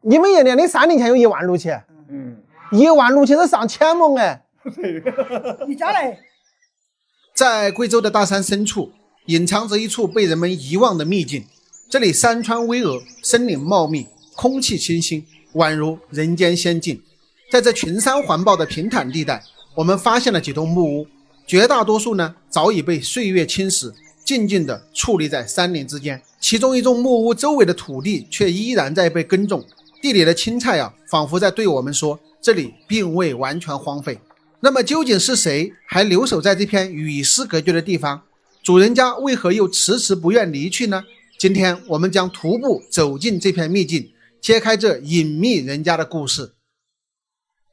你们眼里山顶前有1万禄钱，1万禄钱是上千亩哎。你家嘞？在贵州的大山深处，隐藏着一处被人们遗忘的秘境。这里山川巍峨，森林茂密，空气清新，宛如人间仙境。在这群山环抱的平坦地带，我们发现了几栋木屋，绝大多数呢早已被岁月侵蚀，静静地矗立在山林之间。其中一栋木屋周围的土地却依然在被耕种，地里的青菜仿佛在对我们说，这里并未完全荒废。那么究竟是谁还留守在这片与世隔绝的地方？主人家为何又迟迟不愿离去呢？今天我们将徒步走进这片秘境，揭开这隐秘人家的故事。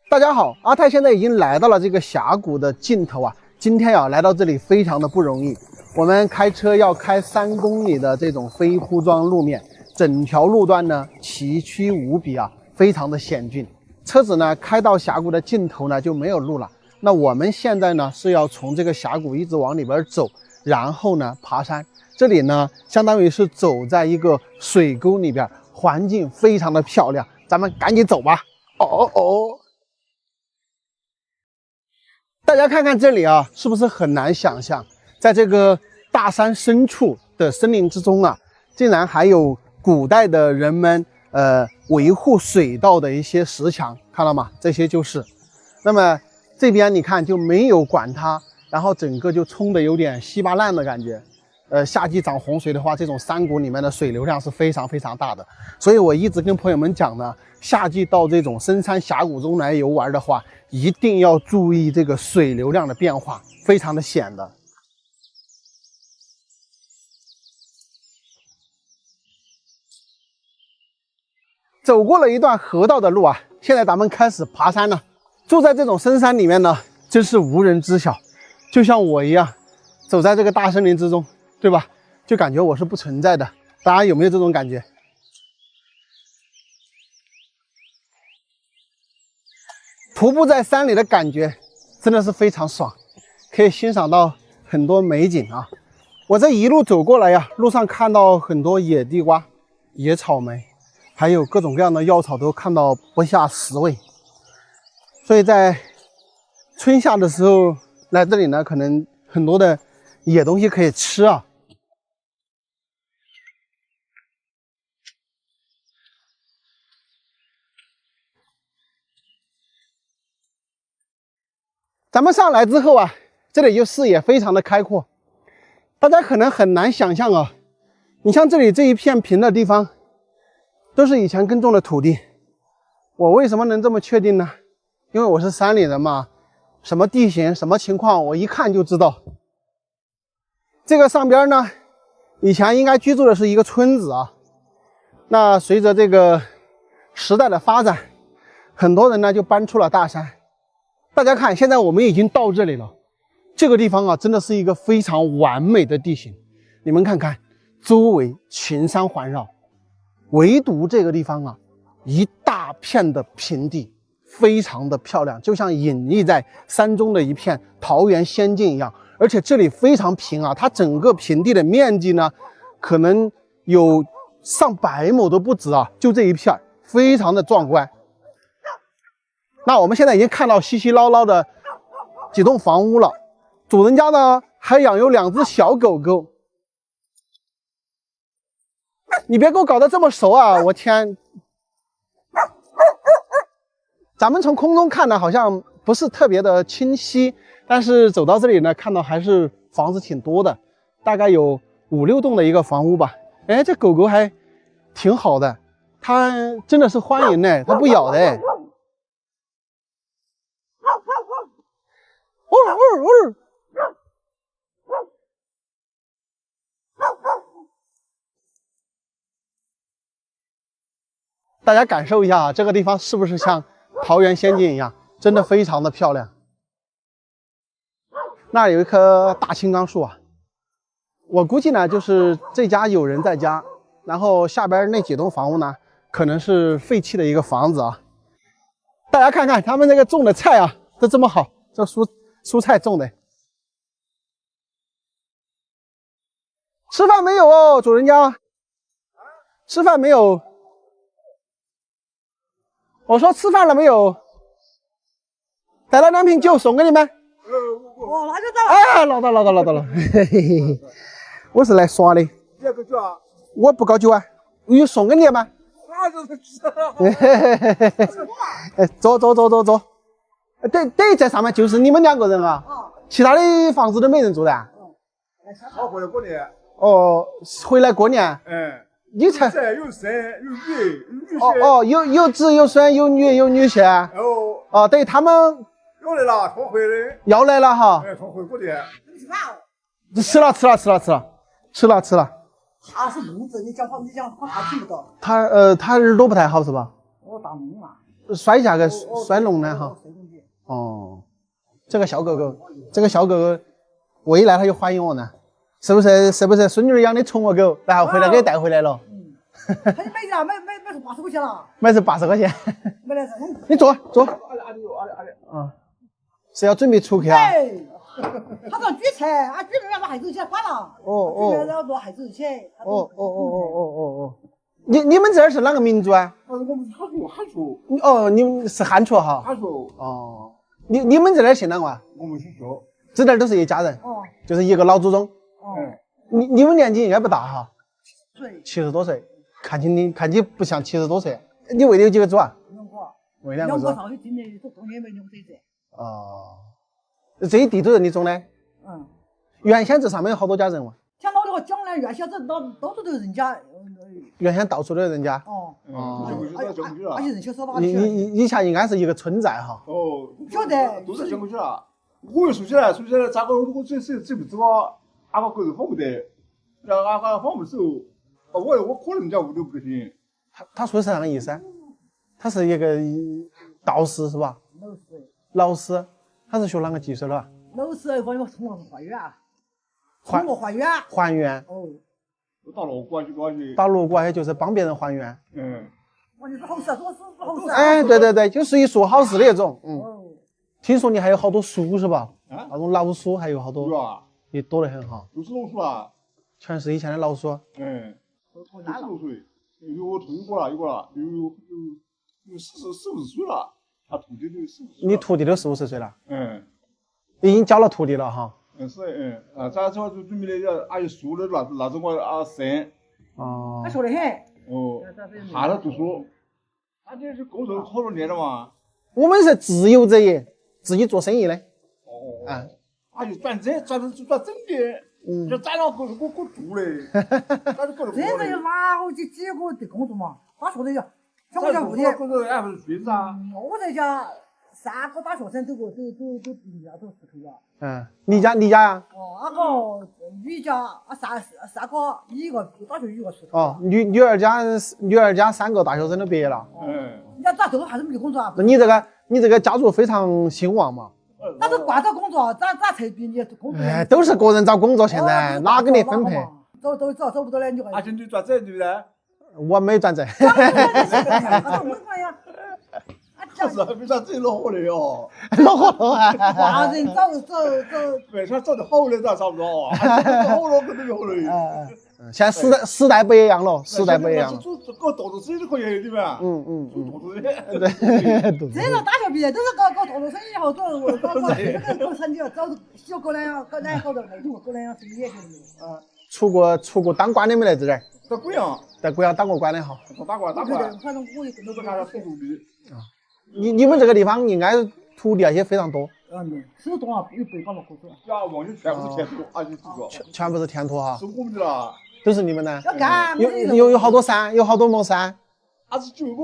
大家好，阿泰现在已经来到了这个峡谷的尽头啊。今天来到这里非常的不容易，我们开车要开3公里的这种非铺装路面，整条路段呢崎岖无比啊，非常的险峻。车子呢开到峡谷的尽头呢就没有路了。那我们现在呢是要从这个峡谷一直往里边走，然后呢爬山。这里呢相当于是走在一个水沟里边，环境非常的漂亮，咱们赶紧走吧。大家看看这里啊，是不是很难想象，在这个大山深处的森林之中啊，竟然还有古代的人们维护水道的一些石墙，看到吗？这些就是。那么这边你看就没有管它，然后整个就冲的有点稀巴烂的感觉。夏季涨洪水的话，这种山谷里面的水流量是非常非常大的。所以我一直跟朋友们讲呢，夏季到这种深山峡谷中来游玩的话，一定要注意这个水流量的变化，非常的险的。走过了一段河道的路啊，现在咱们开始爬山了。住在这种深山里面呢，真是无人知晓，就像我一样，走在这个大森林之中，对吧？就感觉我是不存在的。大家有没有这种感觉？徒步在山里的感觉真的是非常爽，可以欣赏到很多美景啊。我这一路走过来呀，路上看到很多野地瓜、野草莓，还有各种各样的药草，都看到不下10味。所以在春夏的时候来这里呢，可能很多的野东西可以吃啊。咱们上来之后啊，这里就视野非常的开阔，大家可能很难想象啊，你像这里这一片平的地方，都是以前耕种的土地。我为什么能这么确定呢？因为我是山里人嘛，什么地形什么情况我一看就知道。这个上边呢，以前应该居住的是一个村子啊。那随着这个时代的发展，很多人呢就搬出了大山。大家看，现在我们已经到这里了。这个地方啊，真的是一个非常完美的地形。你们看看，周围群山环绕，唯独这个地方啊，一大片的平地，非常的漂亮，就像隐匿在山中的一片桃源仙境一样。而且这里非常平啊，它整个平地的面积呢，可能有上百亩都不止啊，就这一片，非常的壮观。那我们现在已经看到稀稀捞捞的几栋房屋了，主人家呢还养有2只小狗狗。你别给我搞得这么熟啊，我天！咱们从空中看呢，好像不是特别的清晰，但是走到这里呢，看到还是房子挺多的，大概有5、6栋的一个房屋吧。哎，这狗狗还挺好的，它真的是欢迎呢，它不咬的。大家感受一下啊，这个地方是不是像桃源仙境一样，真的非常的漂亮。那有一棵大青冈树啊，我估计呢就是这家有人在家，然后下边那几栋房屋呢可能是废弃的一个房子啊。大家看看他们那个种的菜啊，都这么好，这蔬菜种的。吃饭没有哦，主人家？吃饭没有？我说吃饭了没有？带了2瓶酒送给你们。哦，那就到了。哎，拿到了。嘿嘿嘿，我是来耍的。你要个酒啊？我不搞酒啊，有送给你吗？那就是吃了。哎，坐。等于在上面就是你们2个人啊，其他的房子都没人住的啊。好回来过年。哦，回来过年。你才有生有女有女婿。有子有孙有女有女婿。哦，等于他们要来了，他回来。要来了哈。他回过年。吃了。他是聋子，你讲话他听不到。他耳朵不太好是吧？我打聋了。摔下个摔聋了哈。哦，这个小狗狗，未来它就欢迎我呢，是不是孙女养的宠物狗，然后回来给带回来了？他就买了，买是80块钱了。买是80块钱。买来这种。你坐。是要准备出去啊？哎，他说举菜，举人家把孩子钱花了。举人家把孩子钱。你们这儿是哪个民族啊？我们汉族。哦，你们是汉族哈？汉族。哦，你们这儿姓哪个啊？我们姓肖。这点都是一家人。就是一个老祖宗。你们年纪应该不大哈？70多岁，看起不像70多岁。你喂的有几个猪啊？喂2个猪。上去今年都中间没用水子。哦，这一地都是你种的？原先这上面有好多家人嘛？像老的话讲呢，原先这到处都是人家。原先到处都是人家。而且人小少哪你以前应该是一个村寨哈。不晓得。都是讲过去了。我又说起来，咋个我最不知道，俺个狗肉放不得，让俺放不走，我可能人家屋头不行。他说是啥个意思啊？他是一个道士是吧？老师，他是学哪个技术的啊？老师，我通还原啊。还原。打锣鼓去。打锣鼓还有就是帮别人还原。我就是好事，做事好事。哎，对，就属于做好事的那种。听说你还有好多书是吧？那种老书还有好多。也多得很哈。都是老鼠啊。全是以前的老鼠。都是60岁，有退过了，有40-50岁了。他徒弟都40岁。你徒弟都40-50岁了。已经教了徒弟了哈。咱这就准备的，俺有书的那种我生。他说得很。还在读书。他这是工作好多年了嘛。我们是自由职业，自己做生意的。他就转正的。就咱那我做嘞。真正有哪好几个的工作嘛？他说的叫，像我家屋里。俺不是学子啊。我在家3个大学生都人家都出头了。你家呀？那个女家三个，一个大学一个出头。女儿家3个大学生都毕业了。人家咋这个还是没得工作啊？那你这个家族非常兴旺嘛？那都挂着工作，咋才比你工作？都是个人找工作，现在哪给你分配？找不到了你就。阿兄弟转正对不对？我没转正。不是，为啥这恼火的哦？恼火啊！华人找，为啥找的好的咋找不到啊？好了，肯定好了。现在时代不一样了，时代不一样了。搞豆豆生意就可以，对吧？做豆豆的。对。这种大学毕业都是搞豆豆生意，然后搞成绩，找小哥俩搞那搞的那种哥俩生意也行。出过当官的没来这点？在贵阳当过官的哈。当官。反正我也跟着干了土地。你们这个地方应该土地那些非常多。是多啊，有800多口子。呀，完全全部是田土，全部是田土哈。是我们的啦。都是你们的。要干。有好多山，有好多亩山。是9个。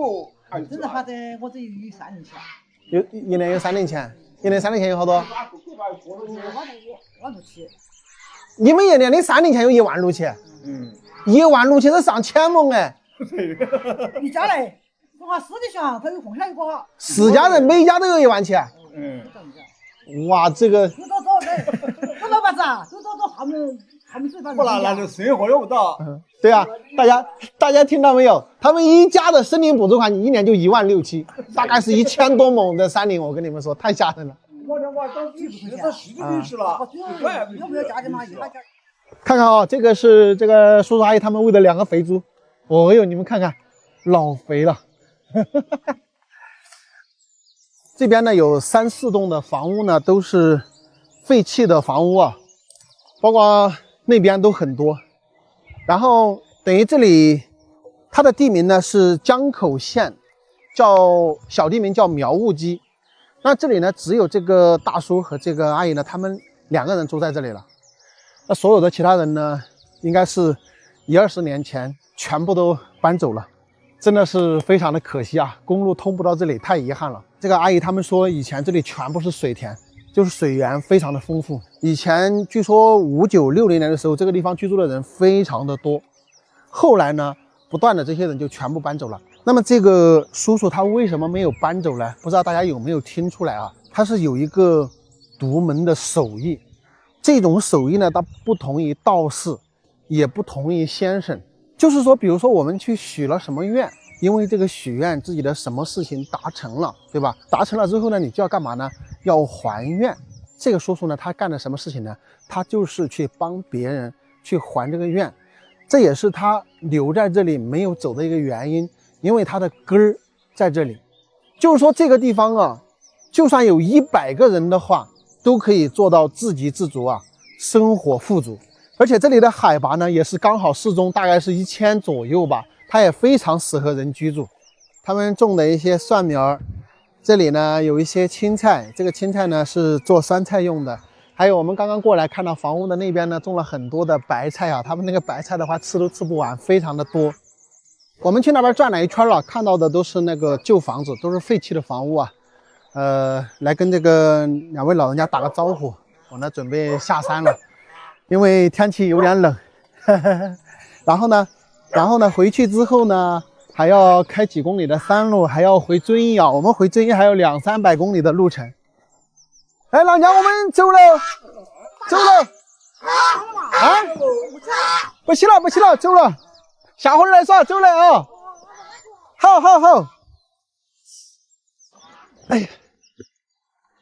真的反正我这有3年钱。一年有3年钱，一年3年钱有好多？167。你们一年的3年钱有167？ 167是上千亩哎。一家嘞，从他私底下他又放下一个。4家人每家都有17000。哇，这个。走老板子啊，走他们这边。不然那就生活要不到。对啊，大家听到没有？他们一家的森林补助款一年就16700，大概是1000多亩的山林，我跟你们说，太吓人了。我当时去了。要不要加点嘛？看看啊，这个是这个叔叔阿姨他们喂的2个肥猪。哦哟，你们看看，老肥了。这边呢有3、4栋的房屋呢，都是废弃的房屋啊，包括那边都很多。然后等于这里它的地名呢是江口县，叫小地名叫苗务基。那这里呢只有这个大叔和这个阿姨呢，他们2个人住在这里了。那所有的其他人呢，应该是10-20年前全部都搬走了。真的是非常的可惜啊，公路通不到这里，太遗憾了。这个阿姨他们说，以前这里全部是水田，就是水源非常的丰富。以前据说59、60年的时候，这个地方居住的人非常的多。后来呢，不断的这些人就全部搬走了。那么这个叔叔他为什么没有搬走呢？不知道大家有没有听出来啊？他是有一个独门的手艺，这种手艺呢，它不同于道士，也不同于先生。就是说，比如说我们去许了什么愿，因为这个许愿自己的什么事情达成了，对吧？达成了之后呢，你就要干嘛呢？要还愿。这个叔叔呢，他干的什么事情呢？他就是去帮别人去还这个愿，这也是他留在这里没有走的一个原因，因为他的根儿在这里。就是说这个地方啊，就算有100个人的话，都可以做到自给自足啊，生活富足。而且这里的海拔呢，也是刚好适中，大概是1000左右吧，它也非常适合人居住。他们种的一些蒜苗，这里呢有一些青菜，这个青菜呢是做酸菜用的。还有我们刚刚过来看到房屋的那边呢，种了很多的白菜啊，他们那个白菜的话吃都吃不完，非常的多。我们去那边转了一圈了，看到的都是那个旧房子，都是废弃的房屋啊。来跟这个2位老人家打个招呼，我呢准备下山了。因为天气有点冷，然后呢，回去之后呢，还要开几公里的山路，还要回遵义啊。我们回遵义还有200-300公里的路程。哎，老娘，我们走了，走了。啊？不去了，走了。下回来耍，走了啊。好。哎呀。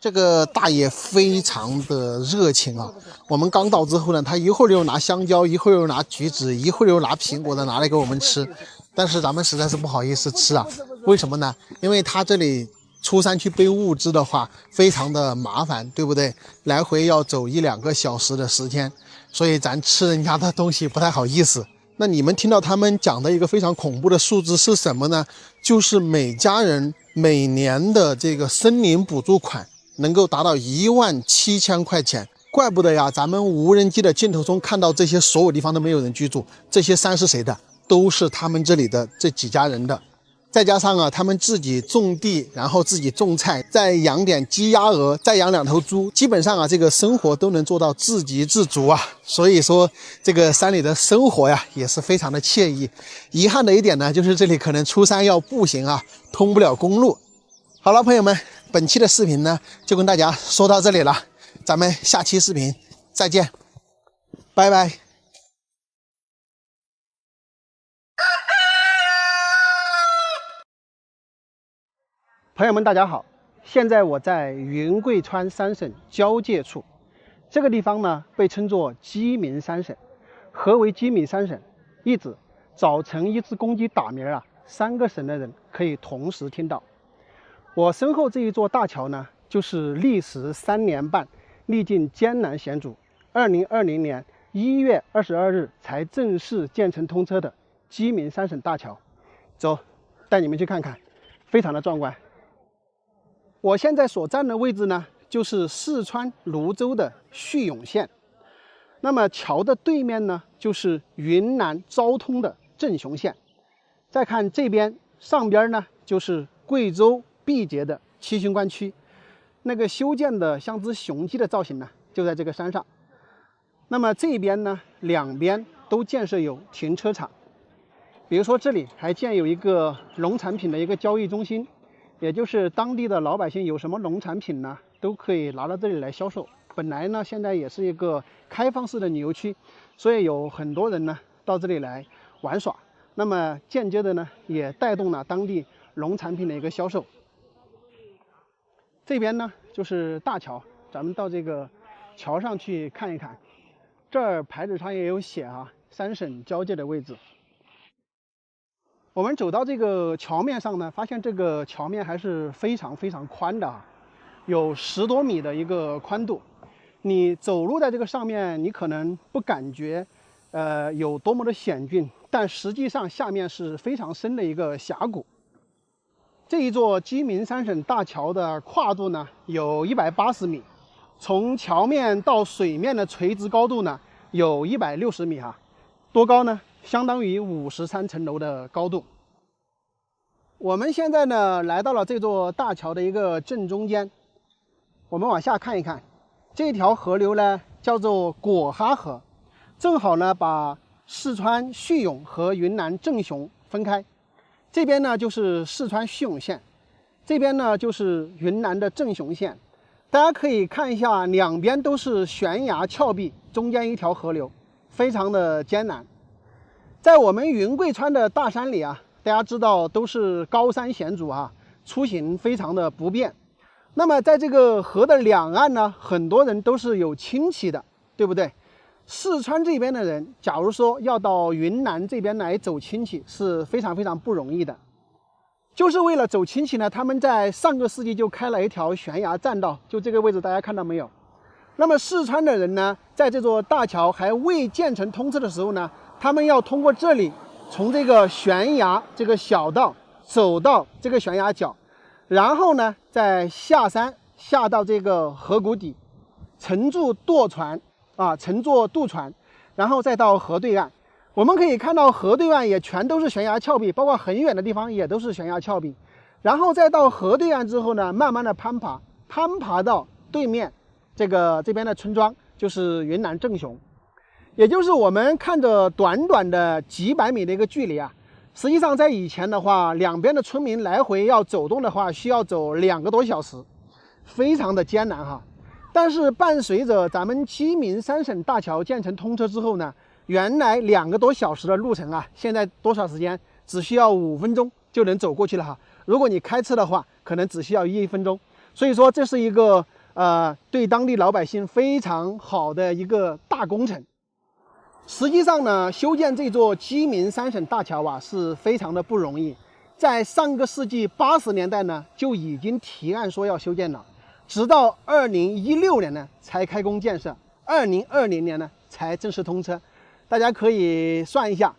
这个大爷非常的热情啊！我们刚到之后呢，他一会儿又拿香蕉，一会儿又拿橘子，一会儿又拿苹果的拿来给我们吃。但是咱们实在是不好意思吃啊，为什么呢？因为他这里出山去背物资的话，非常的麻烦，对不对？来回要走1-2个小时的时间，所以咱吃人家的东西不太好意思。那你们听到他们讲的一个非常恐怖的数字是什么呢？就是每家人每年的这个森林补助款能够达到17000块钱。怪不得呀，咱们无人机的镜头中看到这些所有地方都没有人居住，这些山是谁的？都是他们这里的这几家人的。再加上啊，他们自己种地，然后自己种菜，再养点鸡鸭鹅，再养2头猪，基本上啊，这个生活都能做到自给自足啊。所以说，这个山里的生活呀，也是非常的惬意。遗憾的一点呢，就是这里可能出山要步行啊，通不了公路。好了，朋友们，本期的视频呢，就跟大家说到这里了，咱们下期视频再见，拜拜。朋友们，大家好！现在我在云贵川三省交界处，这个地方呢被称作鸡鸣三省。何为鸡鸣三省？意指早晨一只公鸡打鸣啊，3个省的人可以同时听到。我身后这一座大桥呢，就是历时3年半，历尽艰难险阻，2020年1月22日才正式建成通车的鸡鸣三省大桥。走，带你们去看看，非常的壮观。我现在所站的位置呢，就是四川泸州的叙永县。那么桥的对面呢，就是云南昭通的镇雄县。再看这边上边呢，就是贵州毕节的七星关区。那个修建的像只雄鸡的造型呢，就在这个山上。那么这边呢，两边都建设有停车场。比如说这里还建有一个农产品的一个交易中心。也就是当地的老百姓有什么农产品呢，都可以拿到这里来销售。本来呢，现在也是一个开放式的旅游区，所以有很多人呢到这里来玩耍。那么间接的呢，也带动了当地农产品的一个销售。这边呢就是大桥，咱们到这个桥上去看一看。这儿牌子上也有写啊，3省交界的位置。我们走到这个桥面上呢，发现这个桥面还是非常非常宽的啊，有10多米的一个宽度。你走路在这个上面，你可能不感觉有多么的险峻，但实际上下面是非常深的一个峡谷。这一座鸡鸣三省大桥的跨度呢有180米，从桥面到水面的垂直高度呢有160米哈，多高呢？相当于53层楼的高度。我们现在呢来到了这座大桥的一个正中间，我们往下看一看，这条河流呢叫做果哈河，正好呢把四川叙永和云南正雄分开。这边呢就是四川叙永县，这边呢就是云南的正雄县。大家可以看一下，两边都是悬崖峭壁，中间一条河流，非常的艰难。在我们云贵川的大山里啊，大家知道都是高山险阻啊，出行非常的不便。那么在这个河的两岸呢，很多人都是有亲戚的，对不对？四川这边的人，假如说要到云南这边来走亲戚，是非常非常不容易的。就是为了走亲戚呢，他们在上个世纪就开了一条悬崖栈道，就这个位置，大家看到没有？那么四川的人呢，在这座大桥还未建成通车的时候呢，他们要通过这里，从这个悬崖这个小道走到这个悬崖角，然后呢再下山下到这个河谷底，乘坐渡船，然后再到河对岸。我们可以看到河对岸也全都是悬崖峭壁，包括很远的地方也都是悬崖峭壁。然后再到河对岸之后呢，慢慢的攀爬到对面这边的村庄，就是云南正雄。也就是我们看着短短的几百米的一个距离啊，实际上在以前的话，两边的村民来回要走动的话，需要走2个多小时，非常的艰难哈。但是伴随着咱们鸡鸣三省大桥建成通车之后呢，原来2个多小时的路程啊，现在多少时间？只需要5分钟就能走过去了哈。如果你开车的话，可能只需要1分钟。所以说这是一个对当地老百姓非常好的一个大工程。实际上呢，修建这座鸡鸣三省大桥啊是非常的不容易。在上个世纪80年代呢，就已经提案说要修建了，直到2016年呢才开工建设，2020年呢才正式通车。大家可以算一下，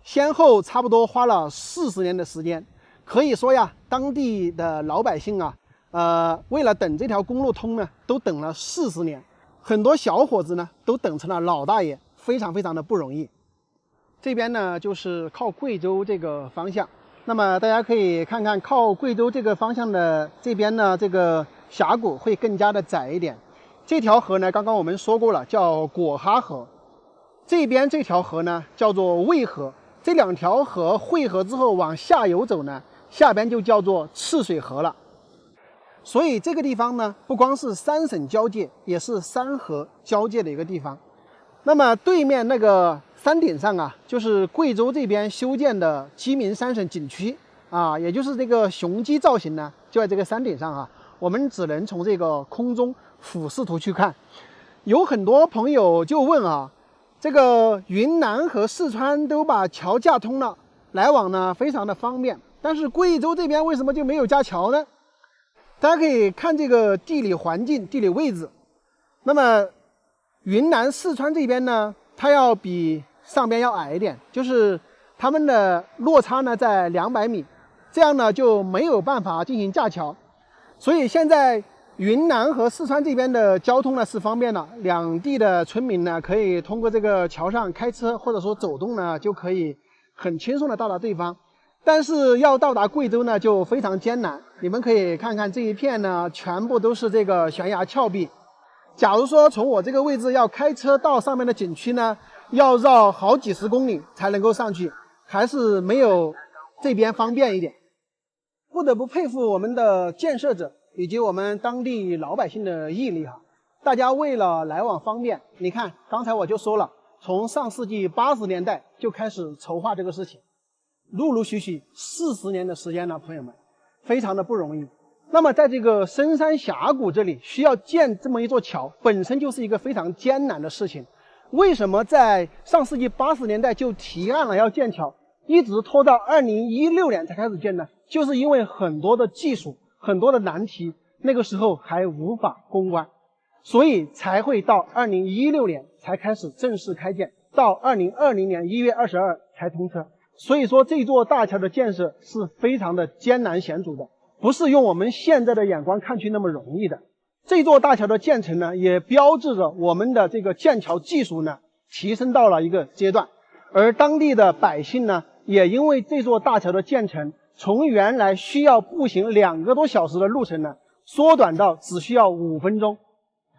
先后差不多花了40年的时间。可以说呀，当地的老百姓啊，为了等这条公路通呢，都等了40年。很多小伙子呢，都等成了老大爷，非常非常的不容易。这边呢，就是靠贵州这个方向。那么大家可以看看，靠贵州这个方向的这边呢，这个峡谷会更加的窄一点。这条河呢，刚刚我们说过了，叫果哈河。这边这条河呢，叫做渭河。这2条河汇合之后往下游走呢，下边就叫做赤水河了。所以这个地方呢，不光是3省交界，也是3河交界的一个地方。那么对面那个山顶上啊，就是贵州这边修建的鸡鸣三省景区啊，也就是这个雄鸡造型呢，就在这个山顶上啊。我们只能从这个空中俯视图去看。有很多朋友就问啊，这个云南和四川都把桥架通了，来往呢非常的方便，但是贵州这边为什么就没有架桥呢？大家可以看这个地理环境、地理位置。那么云南、四川这边呢，它要比上边要矮一点，就是它们的落差呢在200米，这样呢就没有办法进行架桥。所以现在云南和四川这边的交通呢是方便了，两地的村民呢可以通过这个桥上开车或者说走动呢，就可以很轻松的到达对方。但是要到达贵州呢就非常艰难。你们可以看看这一片呢，全部都是这个悬崖峭壁。假如说从我这个位置要开车到上面的景区呢，要绕好几十公里才能够上去，还是没有这边方便一点。不得不佩服我们的建设者以及我们当地老百姓的毅力哈。大家为了来往方便，你看刚才我就说了，从上世纪80年代就开始筹划这个事情，陆陆续续40年的时间了，朋友们，非常的不容易。那么在这个深山峡谷这里需要建这么一座桥，本身就是一个非常艰难的事情。为什么在上世纪80年代就提案了要建桥？一直拖到2016年才开始建呢？就是因为很多的技术、很多的难题，那个时候还无法攻关，所以才会到2016年才开始正式开建，到2020年1月22才通车。所以说这座大桥的建设是非常的艰难险阻的，不是用我们现在的眼光看去那么容易的。这座大桥的建成呢，也标志着我们的这个建桥技术呢提升到了一个阶段，而当地的百姓呢，也因为这座大桥的建成，从原来需要步行2个多小时的路程呢，缩短到只需要5分钟，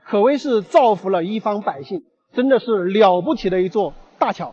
可谓是造福了一方百姓，真的是了不起的一座大桥。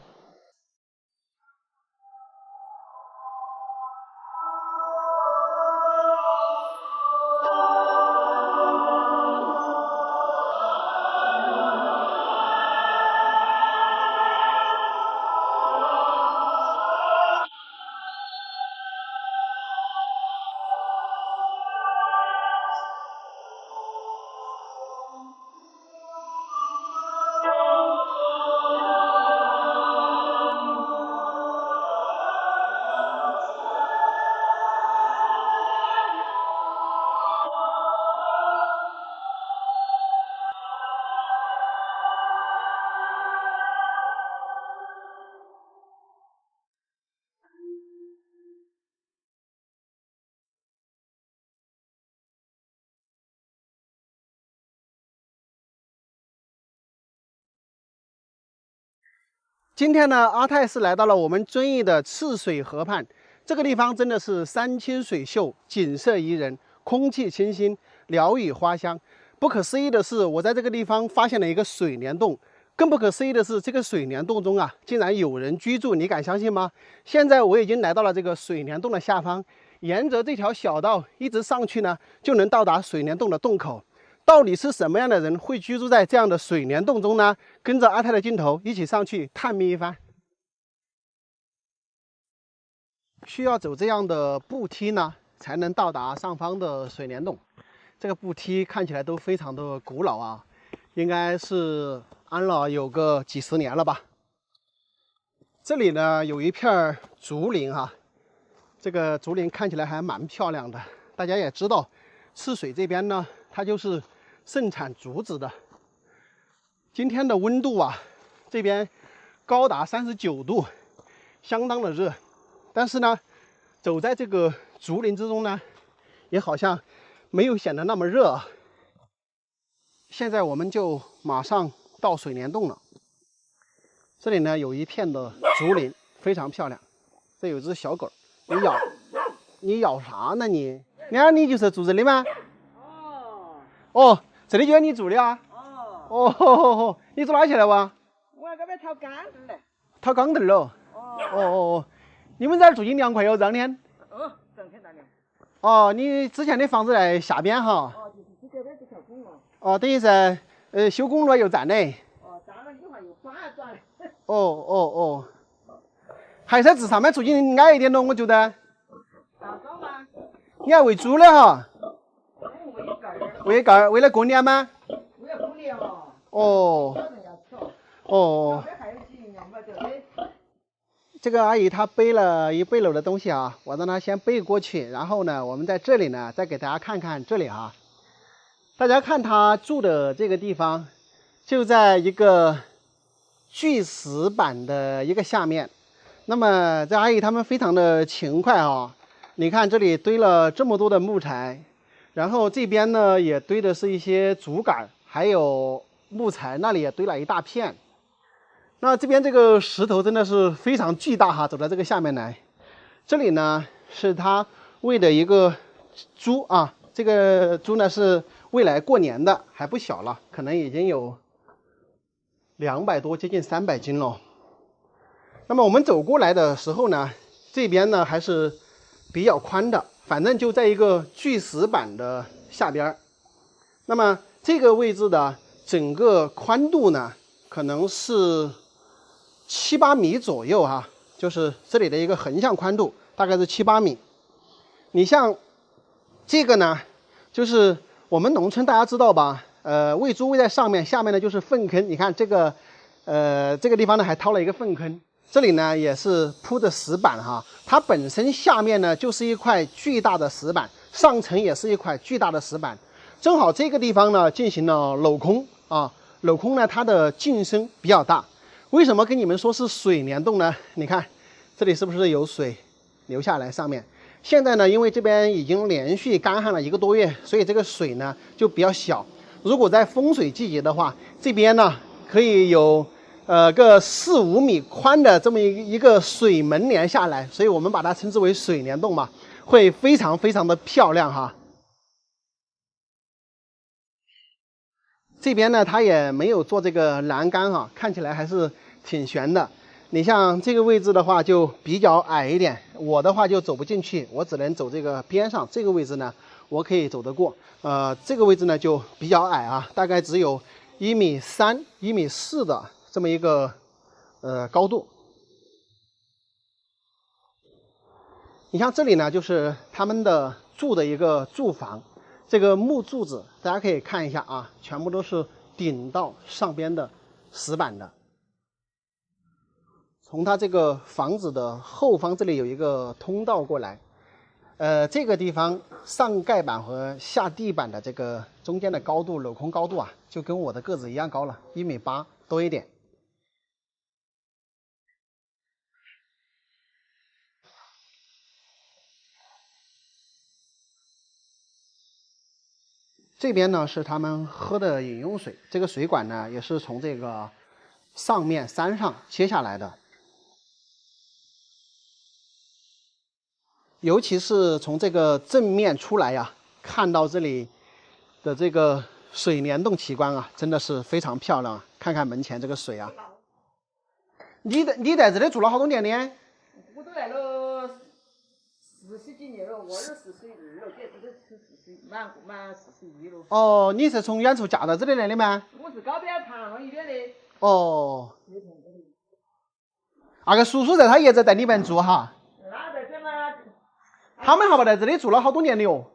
今天呢，阿泰是来到了我们遵义的赤水河畔，这个地方真的是山清水秀，景色宜人，空气清新，鸟语花香。不可思议的是，我在这个地方发现了一个水帘洞，更不可思议的是，这个水帘洞中啊，竟然有人居住，你敢相信吗？现在我已经来到了这个水帘洞的下方，沿着这条小道一直上去呢，就能到达水帘洞的洞口。到底是什么样的人会居住在这样的水帘洞中呢？跟着阿泰的镜头一起上去探秘一番。需要走这样的步梯呢，才能到达上方的水帘洞。这个步梯看起来都非常的古老啊，应该是安了有个几十年了吧。这里呢有一片竹林啊，这个竹林看起来还蛮漂亮的。大家也知道，赤水这边呢，它就是盛产竹子的。今天的温度啊，这边高达39度，相当的热。但是呢，走在这个竹林之中呢，也好像没有显得那么热啊。现在我们就马上到水帘洞了。这里呢有一片的竹林，非常漂亮。这有只小狗，你咬啥呢你？你就是住这里吗？哦，这里就是你住的啊？哦，你走哪去了哇？我在这边掏杆子嘞。掏钢凳了。哦，你们这儿住进凉快哟，这两天。整天凉。哦，你之前的房子在下边哈？就是这边这条公路。等于是修公路又占嘞。占了以后又转。哦，还是至上面住进矮一点咯，我觉得。咋搞嘛？你还喂猪的哈？喂盖儿，为了过年吗？为了过年哦。哦。这个阿姨她背了一背篓的东西啊，我让她先背过去，然后呢，我们在这里呢再给大家看看这里啊。大家看她住的这个地方，就在一个巨石板的一个下面。那么这阿姨他们非常的勤快啊，你看这里堆了这么多的木材，然后这边呢也堆的是一些竹竿，还有木材，那里也堆了一大片。那这边这个石头真的是非常巨大哈，走到这个下面来，这里呢是他喂的一个猪啊，这个猪呢是未来过年的，还不小了，可能已经有200多，接近300斤了。那么我们走过来的时候呢，这边呢还是比较宽的，反正就在一个巨石板的下边。那么这个位置的整个宽度呢，可能是7、8米左右哈，就是这里的一个横向宽度大概是7、8米。你像这个呢，就是我们农村大家知道吧？喂猪喂在上面，下面呢就是粪坑。你看这个，这个地方呢还掏了一个粪坑，这里呢也是铺的石板哈，它本身下面呢就是一块巨大的石板，上层也是一块巨大的石板，正好这个地方呢进行了镂空啊，镂空呢它的进深比较大。为什么跟你们说是水帘洞呢？你看这里是不是有水流下来上面？现在呢，因为这边已经连续干旱了1个多月，所以这个水呢就比较小。如果在丰水季节的话，这边呢可以有个4、5米宽的这么一个水门帘下来，所以我们把它称之为水帘洞嘛，会非常非常的漂亮哈。这边呢，它也没有做这个栏杆哈，看起来还是挺悬的。你像这个位置的话，就比较矮一点，我的话就走不进去，我只能走这个边上。这个位置呢，我可以走得过。这个位置呢就比较矮啊，大概只有1.3米、1.4米的这么一个高度。你像这里呢，就是他们的住的一个住房。这个木柱子大家可以看一下啊，全部都是顶到上边的石板的。从它这个房子的后方这里有一个通道过来，这个地方上盖板和下地板的这个中间的高度，镂空高度啊，就跟我的个子一样高了，1.8米多一点。这边呢是他们喝的饮用水，这个水管呢也是从这个上面山上切下来的，尤其是从这个正面出来呀，看到这里的这个水帘洞奇观啊，真的是非常漂亮啊！看看门前这个水啊，你在这里住了好多年呢？我都来了40几年了，我24岁了，这都是40岁，满41了。哦，你是从远处嫁到这里来的吗？我是高边塘那边的。哦，那个叔叔在他爷子在里面住哈。那在这嘛？他们还不在这里住了好多年的哟。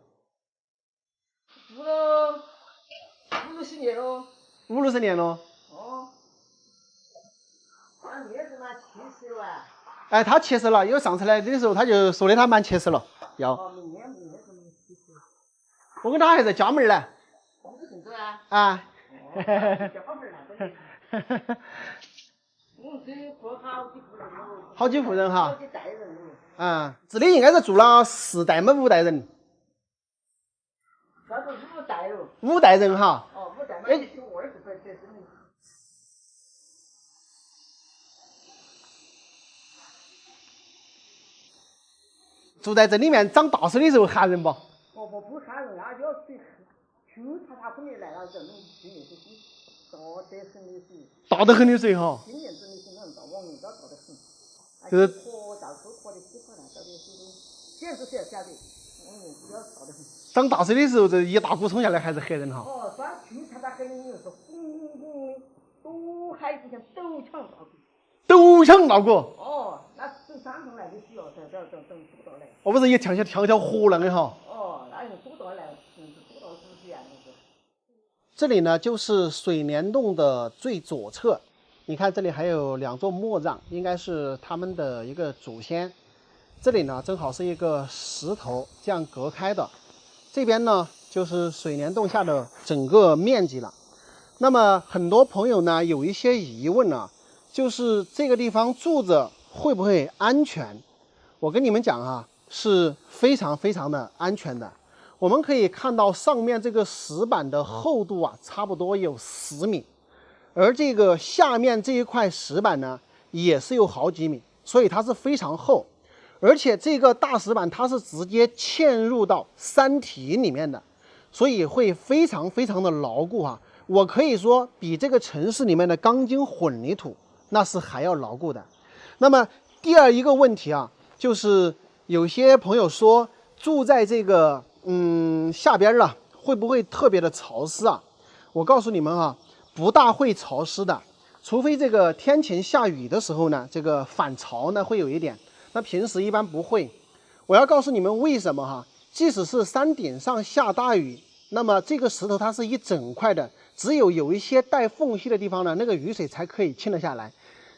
住了50、60年了。50、60年了。哦。他爷子嘛70了啊。哎，他70了，因为上次来的时候他就说的他满70了，要。哦，明年是70。我跟他还在家门呢。我们姓周啊。啊。叫好门那我们这住好几户人了。好几户人哈。好几代人了。嗯，这里应该是住了4代么5代人。那是5代了。5代人哈。哦，5代嘛，有20岁这是。住在这里面长大水的时候喊人不？不喊人啊，要水去他后面来了，人今年是大得很的水。大得很的水哈。今年真的是很大，往年大得很。就是坡到处坡的稀烂，到底是现在是晓得，往年比较大得很。涨大水的时候，这一大股冲下来还是吓人哈。哦，说去他很人是轰轰的，都海就像陡抢大鼓。陡抢大鼓。哦，那走山上来的需要等不到来。我不是一跳河浪的哈。哦，那用多大来，多大是这样的。这里呢就是水帘洞的最左侧，你看这里还有2座墓葬，应该是他们的一个祖先。这里呢正好是一个石头这样隔开的，这边呢就是水帘洞下的整个面积了。那么很多朋友呢有一些疑问呢，就是这个地方住着会不会安全？我跟你们讲啊，是非常非常的安全的。我们可以看到上面这个石板的厚度啊，差不多有10米，而这个下面这一块石板呢，也是有好几米，所以它是非常厚。而且这个大石板它是直接嵌入到山体里面的，所以会非常非常的牢固哈。我可以说比这个城市里面的钢筋混凝土那是还要牢固的。那么第二一个问题啊，就是有些朋友说住在这个下边了，会不会特别的潮湿啊？我告诉你们啊，不大会潮湿的，除非这个天晴下雨的时候呢，这个反潮呢会有一点，那平时一般不会。我要告诉你们为什么哈，即使是山顶上下大雨，那么这个石头它是一整块的，只有一些带缝隙的地方呢，那个雨水才可以浸得下来。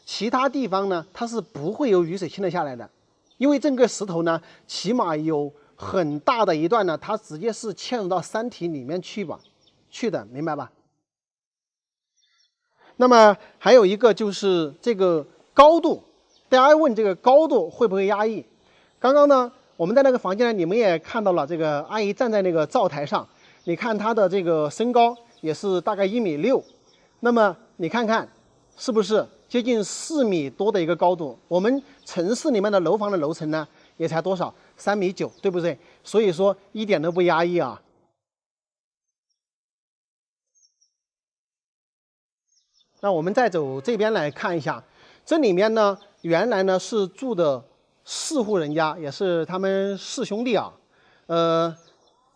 其他地方呢它是不会有雨水倾得下来的，因为这个石头呢起码有很大的一段呢，它直接是嵌入到山体里面去的，明白吧？那么还有一个就是这个高度，大家问这个高度会不会压抑？刚刚呢，我们在那个房间呢，你们也看到了，这个阿姨站在那个灶台上，你看她的这个身高也是大概1.6米，那么你看看是不是接近4米多的一个高度？我们城市里面的楼房的楼层呢，也才多少3.9米，对不对？所以说一点都不压抑啊。那我们再走这边来看一下，这里面呢，原来呢是住的4户人家，也是他们4兄弟啊。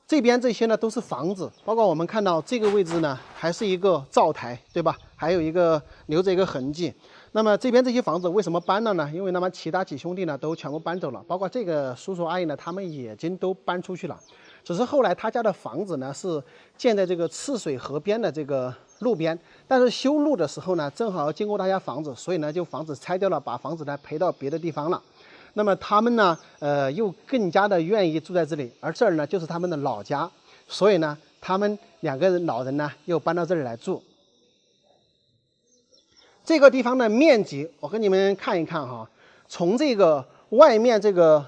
这边这些呢都是房子，包括我们看到这个位置呢，还是一个灶台，对吧？还有一个留着一个痕迹。那么这边这些房子为什么搬了呢？因为那么其他几兄弟呢都全部搬走了，包括这个叔叔阿姨呢，他们已经都搬出去了。只是后来他家的房子呢是建在这个赤水河边的这个路边，但是修路的时候呢，正好要经过他家房子，所以呢就房子拆掉了，把房子呢赔到别的地方了。那么他们呢，又更加的愿意住在这里，而这儿呢就是他们的老家，所以呢，他们2个老人呢又搬到这里来住。这个地方的面积，我跟你们看一看哈，从这个外面这个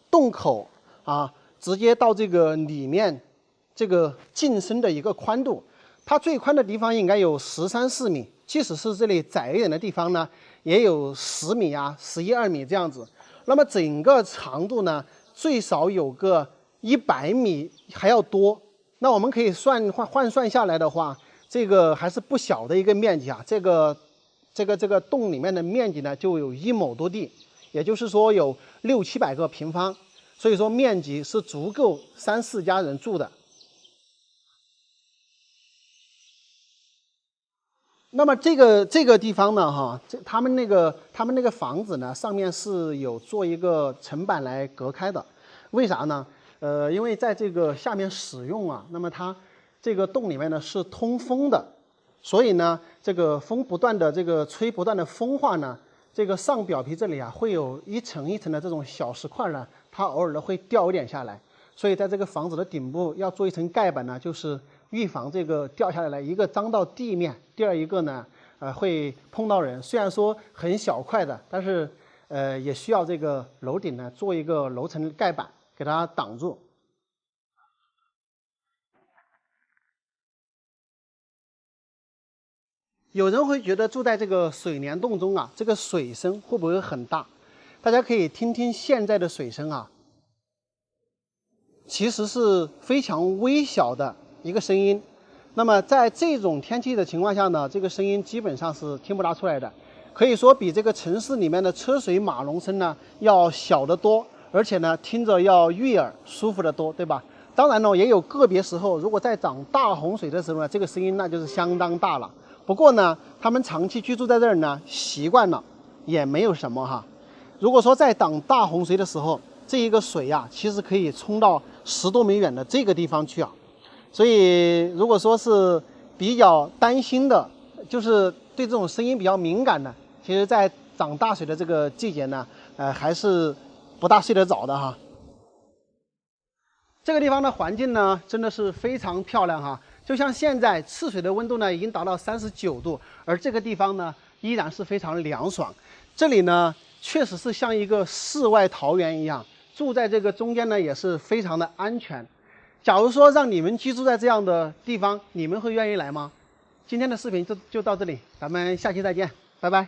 洞口啊，直接到这个里面这个进深的一个宽度，它最宽的地方应该有13、14米，即使是这里窄一点的地方呢，也有10米啊、11、12米这样子。那么整个长度呢，最少有个100米还要多。那我们可以换算下来的话，这个还是不小的一个面积啊。这个洞里面的面积呢，就有1亩多地，也就是说有600、700个平方，所以说面积是足够3、4家人住的。那么这个地方呢，哈，他们那个房子呢，上面是有做一个层板来隔开的，为啥呢？因为在这个下面使用啊，那么它这个洞里面呢是通风的，所以呢，这个风不断的这个吹，不断的风化呢，这个上表皮这里啊会有一层一层的这种小石块呢，它偶尔的会掉一点下来，所以在这个房子的顶部要做一层盖板呢，就是预防这个掉下来，一个脏到地面，第二一个呢，会碰到人。虽然说很小块的，但是也需要这个楼顶呢做一个楼层盖板给它挡住。有人会觉得住在这个水帘洞中啊，这个水声会不会很大？大家可以听听现在的水声啊，其实是非常微小的一个声音。那么在这种天气的情况下呢，这个声音基本上是听不大出来的，可以说比这个城市里面的车水马龙声呢要小得多，而且呢听着要悦耳舒服得多，对吧？当然呢，也有个别时候，如果在涨大洪水的时候呢，这个声音那就是相当大了。不过呢，他们长期居住在这儿呢，习惯了，也没有什么哈。如果说在涨大洪水的时候，这一个水呀，其实可以冲到10多米远的这个地方去啊。所以，如果说是比较担心的，就是对这种声音比较敏感的，其实在涨大水的这个季节呢，还是不大睡得着的哈。这个地方的环境呢，真的是非常漂亮哈。就像现在赤水的温度呢已经达到39度，而这个地方呢依然是非常凉爽。这里呢确实是像一个世外桃源一样，住在这个中间呢也是非常的安全。假如说让你们居住在这样的地方，你们会愿意来吗？今天的视频就到这里，咱们下期再见，拜拜。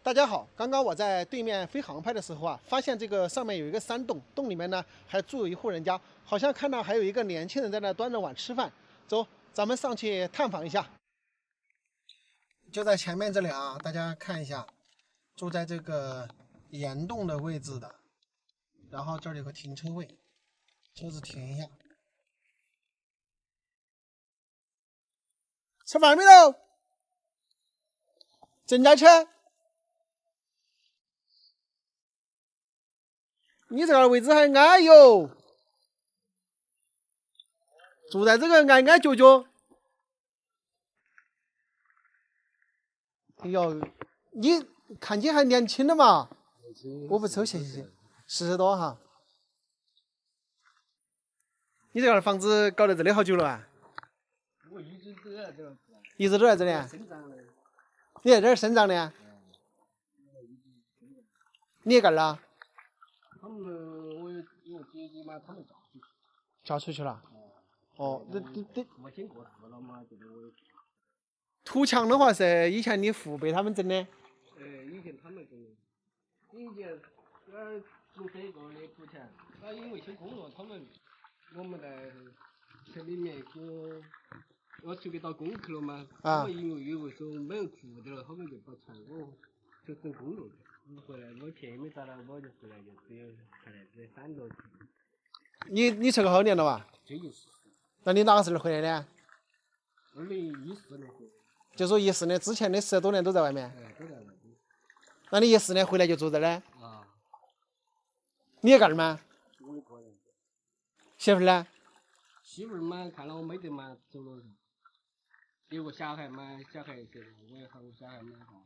大家好，刚刚我在对面飞航拍的时候啊，发现这个上面有一个山洞，洞里面呢还住有一户人家，好像看到还有一个年轻人在那端着碗吃饭。走，咱们上去探访一下。就在前面这里啊，大家看一下，住在这个岩洞的位置的，然后这里有个停车位，车子停一下。吃饭没有？郑家去。你这个位置还矮哟，坐在这个矮矮脚脚。哎呦，你看起还年轻的嘛？我不抽，谢谢。40多哈。你这个房子搞到这里好久了啊？我一直都在这儿，一直都在这里啊？生长的。你在这儿生长的啊？你也干了？他们我有姐姐嘛，他们嫁出去了。哦，这父亲过世了嘛，就是我。土墙的话是以前你父辈他们整的。以前他们整的，以前种这个的土墙，因为些工作，我们在城里面我出去打工去了嘛，他们因为有个时候没有住的了，他们就把墙就整工作去。回来我钱也没找到，我就回来就只有回来这3多去。你出去好年了吧？接近40。那你哪个时候回来的？2014年回来。就说14年之前的10多年都在外面。都在外面。那你14年回来就住这呢？啊。你也干了吗？我一个人。媳妇呢？媳妇嘛，看了我没得嘛，走了。有个小孩嘛，小孩就是我也喊我小孩嘛哈，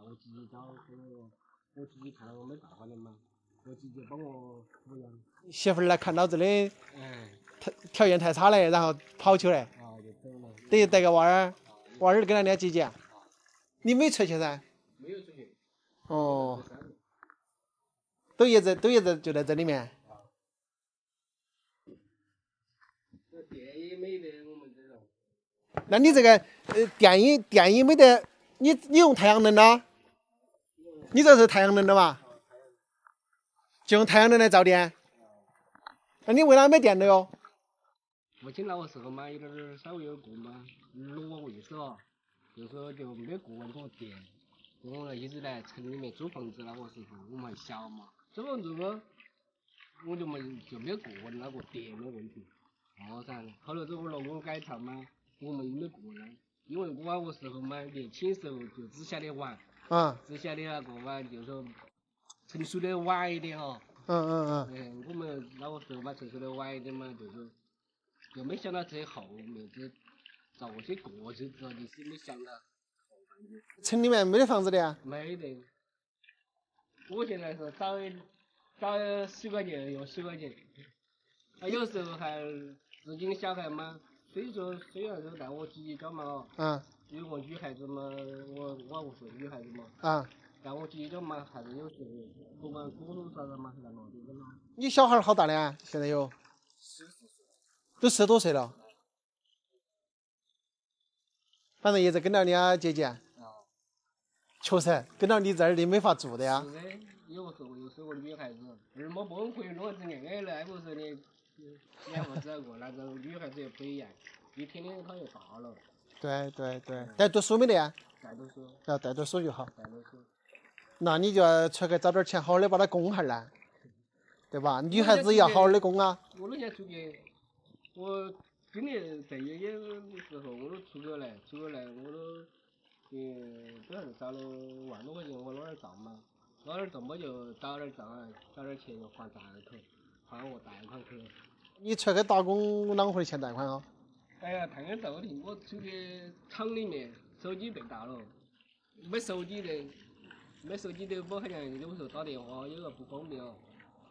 我自己找我自己看了我没办法的嘛，我自己帮我抚养。媳妇儿呢，看到这里，条件太差了，然后跑起来，就走了。等于带个娃儿，娃儿跟他俩姐姐，你没出去噻？没有出去。哦。都一直就在这里面。电也没得，我们这种。那你这个电也没得，你用太阳能啦？你这是太阳能的嘛？就用太阳能来造电。那你为啥没电的哟？父亲那个时候嘛，有点稍微有过嘛，60个位是吧？就说就没过问这个电，我一直在城里面租房子那个时候，我们还小嘛，租房子嘛，我就没有过问那个电的问题。噻，后来这个老公改造嘛，我们也没过来，因为我那个时候嘛，年轻时候就只晓得玩，只晓得那个嘛，就说成熟的晚一点哈。我们那个时候嘛，成熟的晚一点嘛，就没想到这后面这找些过日子，就是没想到。城里面没得房子的呀？没得，我现在是找10块钱用10块钱，有时候还。自己的小孩嘛，虽然是带我姐姐教嘛有个女孩子嘛，我是女孩子嘛，带我姐姐教嘛，还是有时候不管多多少少嘛，在弄这个嘛。你小孩好大了啊？现在有14岁，都10多岁了。反正一直跟着你姐姐。确实，跟到你这儿的没法住的呀。是的，有时候又是个女孩子，二毛崩溃，弄成恋爱了，还不是你。2父子过，那种女孩子也不一样，一天天她也大了。对，带读书没得呀？带读书。要带读书就好。带读书。那你就要出去找点钱，好好的把它供下来，对吧？女孩子也要好好的供啊。我那天出去，我今年在爷爷的时候，我都出去来，我都都还是找了1万多块钱，我老点账嘛，老点账么就找点账，找点钱就还债头，还我贷款去。你出去打工啷会欠贷款啊？哎呀，太安道理，我出去厂里面手机被盗了，没手机的我好像有时候打电话有个不方便哦。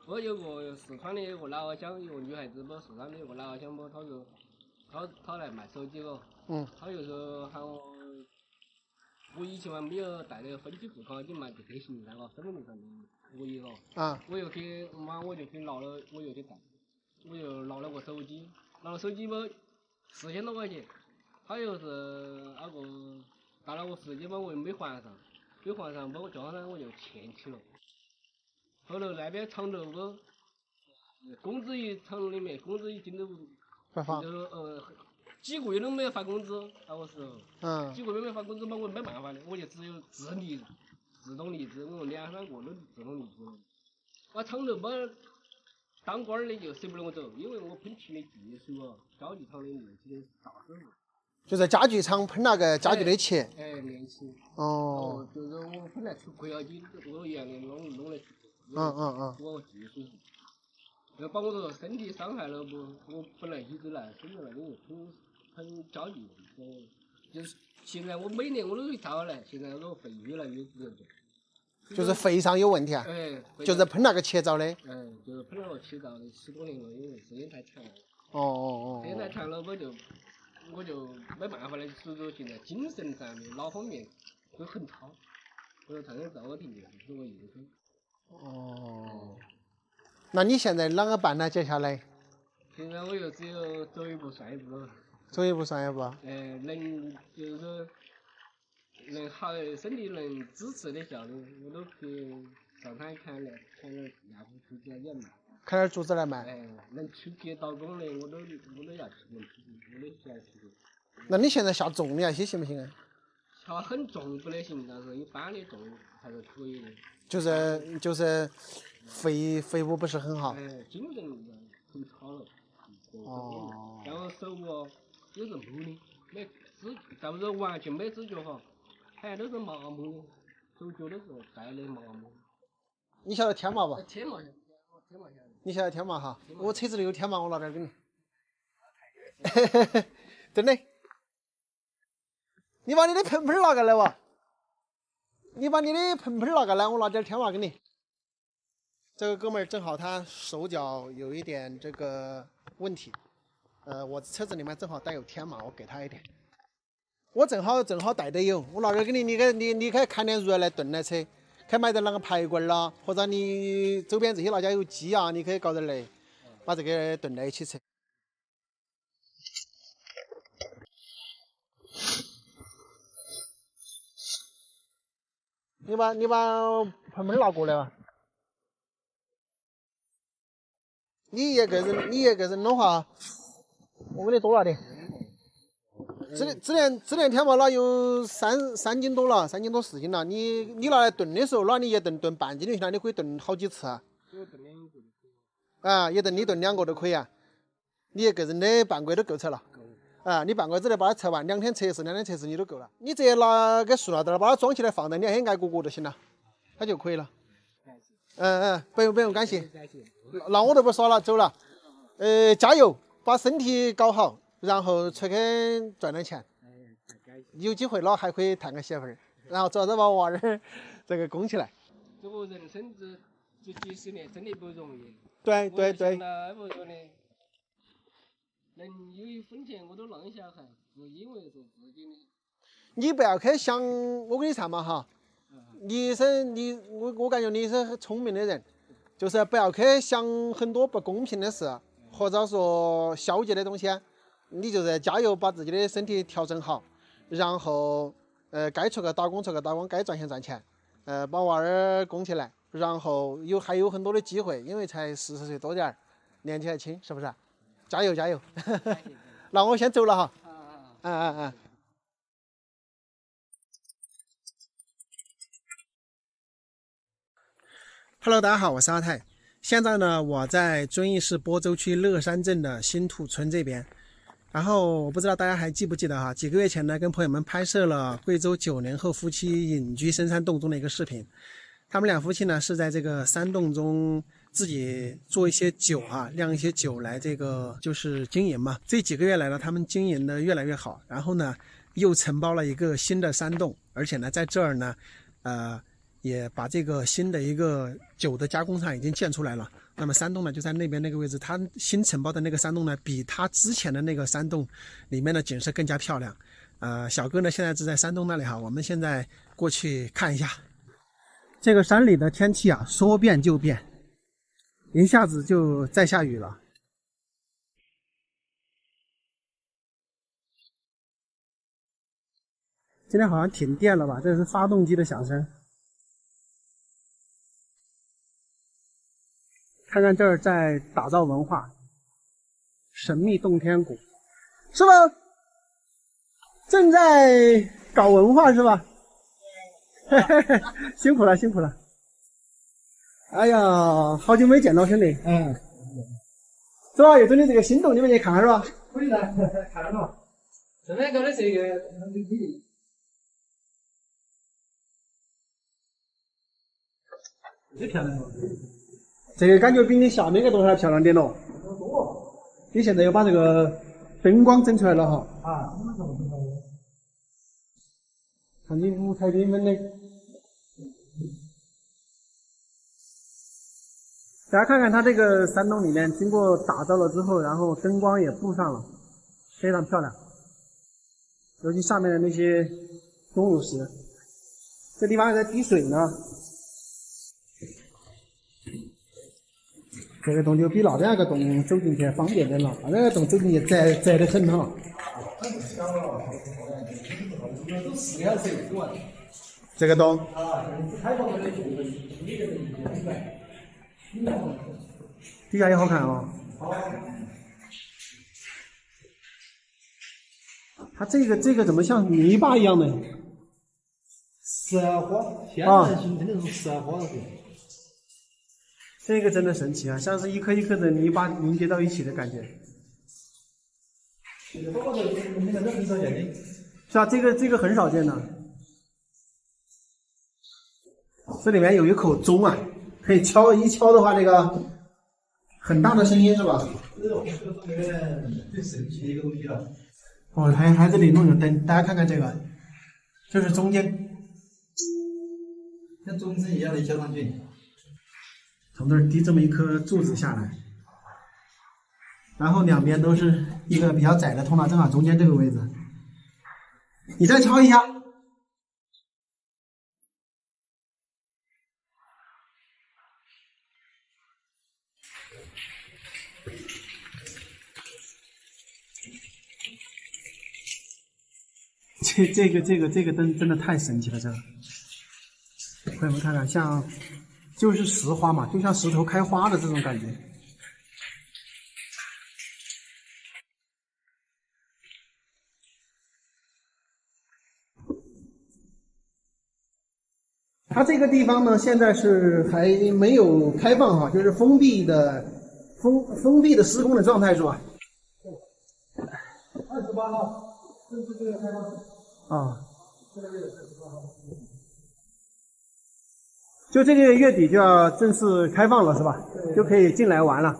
我有个四川的有个老乡，有个女孩子不，四川的有个老乡不，他来卖手机了。他就说喊我以前嘛没有带那个分期付款金嘛，就推行那个身份证上面可以了。我又去我就去拿了，我又拿了个手机，拿了手机嘛，4000多块钱，他又是那个到了我时间嘛，我又没还上，把我叫上我就欠起了。后来那边厂头不，工资一厂里面工资一斤都不发，几个月都没有发工资，那个时候，几个月没发工资嘛，我没办法的，我就只有自动离职，我2、3个都自动离职了。我厂头嘛。当官的就舍不得我走，因为我喷出的技术高级厂的年轻的大师傅，就在家具厂喷那个家具的漆。哎，练漆。哦。就是我本来出国要去，我原来弄来。我技术。要把我这个身体伤害了不？我本来一直来，身上那个喷家具，就是现在我每年我都会到来，现在那个肺越来越严重。就是肺上有问题啊？哎，就是喷那个切灶的。哎，就是喷那个切灶的，10多年了，因为时间太长了。时间太长了，我就没办法了，所以说现在精神上面、哪方面都很差，我就常常到我地里给我应酬。那你现在啷个办呢？接下来？现在我又只有走一步算一步了。走一步算一步。能就是说。能好身体能支持的效率，我都去上山砍点亚夫出去也卖。砍点竹子来卖。能出去打工的我都要去，我都喜欢去。那你现在下重那些行不行啊？下很重不得行，但是一般的重还是可以的。就是肺部不是很好。精神很差了。然后手有时木的，倒不是完全没知觉哈。还都是麻木的，走脚的时候带的麻木。你晓得天麻吧？天麻你晓得天麻哈？我车子里有天麻，我拿点给你。真的。你把你的盆拿过来哇！你把你的盆拿过来，我拿点天麻给你。这个哥们儿正好他手脚有一点这个问题，我车子里面正好带有天麻，我给他一点。我正好带的有，我拿点给你，你可以砍点肉来炖来吃，可以买点那个排骨啦，或者你周边这些那家有鸡啊，你可以搞点来，把这个炖在一起吃。你把盆拿过来吧。你一个人的话，我给你多拿点。只连天麻那有三斤多了，3斤多4斤了。你拿来炖的时候，那你一炖半斤就行了，你可以炖好几次啊。啊，你炖2个都可以啊。你一个人的半个月都够吃了。啊，你半个月之内把它吃完，2天测试2天测试你都够了。你直接拿个塑料袋把它装起来放在2天挨裹就行了，它就可以了。不用感谢。那我都不耍了，走了。加油，把身体搞好。然后出去赚点钱，有机会了还可以谈个媳妇儿，然后主要是把娃儿这个供起来。这个人生这几十年真的不容易。对。不说的，能有一分钱我都让小孩，不因为说自己的。你不要去想，我跟你唱嘛哈，我感觉你是很聪明的人，就是不要去想很多不公平的事，或者说消极的东西。你就是加油，把自己的身体调整好，然后该出去打工，该赚钱，把娃儿供起来，然后还有很多的机会，因为才40岁多点儿，年纪还轻，是不是？加油！那我先走了哈。Hello， 大家好，我是阿泰。现在呢，我在遵义市播州区乐山镇的新土村这边。然后我不知道大家还记不记得哈，几个月前呢，跟朋友们拍摄了贵州90后夫妻隐居深山洞中的一个视频。他们2夫妻呢是在这个山洞中自己做一些酒啊，酿一些酒来这个就是经营嘛。这几个月来呢，他们经营的越来越好，然后呢又承包了一个新的山洞，而且呢在这儿呢，也把这个新的一个酒的加工厂已经建出来了。那么山洞呢就在那边那个位置，它新承包的那个山洞呢，比它之前的那个山洞里面的景色更加漂亮。小哥呢现在是在山洞那里哈，我们现在过去看一下。这个山里的天气啊，说变就变，一下子就再下雨了。今天好像停电了吧？这是发动机的响声。看看这儿在打造文化，神秘洞天谷，是吧？正在搞文化是吧？辛苦了。哎呀，好久没见到兄弟。走啊，又走你这个新洞里面去看看是吧？可以的，看了。上面搞的这个，这漂亮哦。这个感觉比你下面那个东西还漂亮点咯。你现在又把这个灯光整出来了哈。啊，看你五彩缤纷的。大家看看它这个山洞里面，经过打造了之后，然后灯光也布上了，非常漂亮。尤其下面的那些钟乳石，这地方还在滴水呢。这个洞就比那两个洞走进去方便点了，那个洞走进去窄得很哈。这个洞底下也好看哦。它这个怎么像泥巴一样的？石花，天然形成的是石花是。这个真的神奇啊，像是一颗一颗的泥巴凝结到一起的感觉。这个很少见的。是啊，这个很少见的。这里面有一口钟啊，可以敲一敲的话，那个很大的声音是吧？这个最神奇的一个东西了。哦，还这里弄有灯，大家看看这个，就是中间像钟声一样的敲上去。从这儿滴这么一颗柱子下来，然后两边都是一个比较窄的通道，正好中间这个位置。你再敲一下。这个灯真的太神奇了，这个。朋友们看看，像就是石花嘛，就像石头开花的这种感觉。它这个地方呢，现在是还没有开放哈，就是封闭的施工的状态是吧28号，正式这个开放。啊。就这个月底就要正式开放了是吧？就可以进来玩了。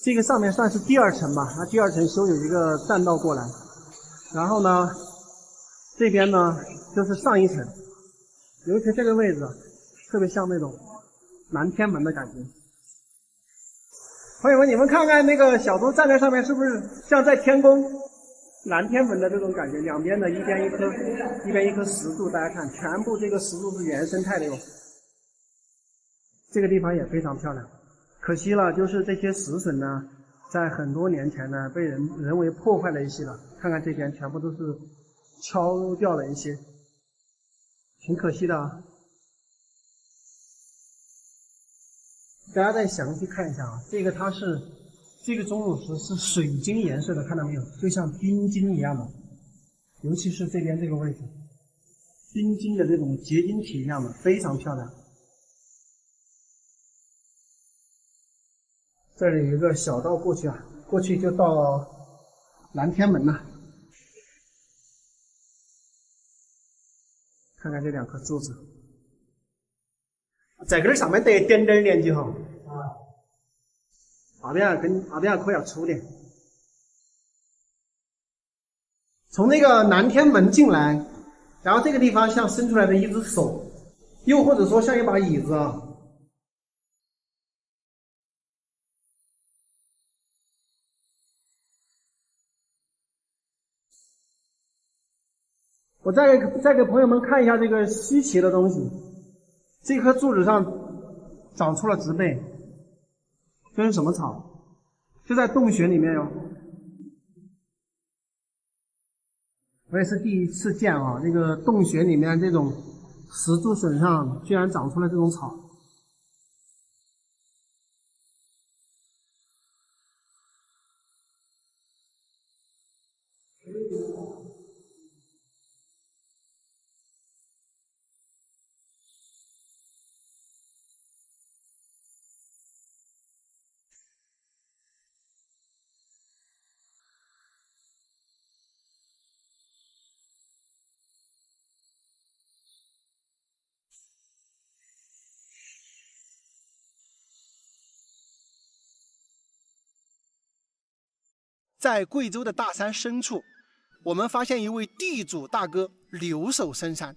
这个上面算是第二层吧，它第二层修有一个栈道过来，然后呢，这边呢就是上一层，尤其这个位置特别像那种南天门的感觉。朋友们，你们看看那个小猪站在上面，是不是像在天宫？南天门的这种感觉，两边的一边一颗石柱，大家看，全部这个石柱是原生态的哟。这个地方也非常漂亮，可惜了，就是这些石笋呢，在很多年前呢被人为破坏了一些了。看看这边全部都是敲掉了一些，挺可惜的啊。大家再详细看一下啊，这个钟乳石是水晶颜色的，看到没有？就像冰晶一样的，尤其是这边这个位置，冰晶的这种结晶体一样的，非常漂亮。这里有一个小道过去啊，过去就到南天门了。看看这两颗柱子，在这上面得点点年纪哈。那边可要粗点。从那个南天门进来，然后这个地方像伸出来的一只手，又或者说像一把椅子啊。我再给朋友们看一下这个稀奇的东西，这棵柱子上长出了植被。这是什么草？就在洞穴里面哟。我也是第一次见啊，这个洞穴里面这种石柱笋上居然长出了这种草。在贵州的大山深处，我们发现一位地主大哥留守深山。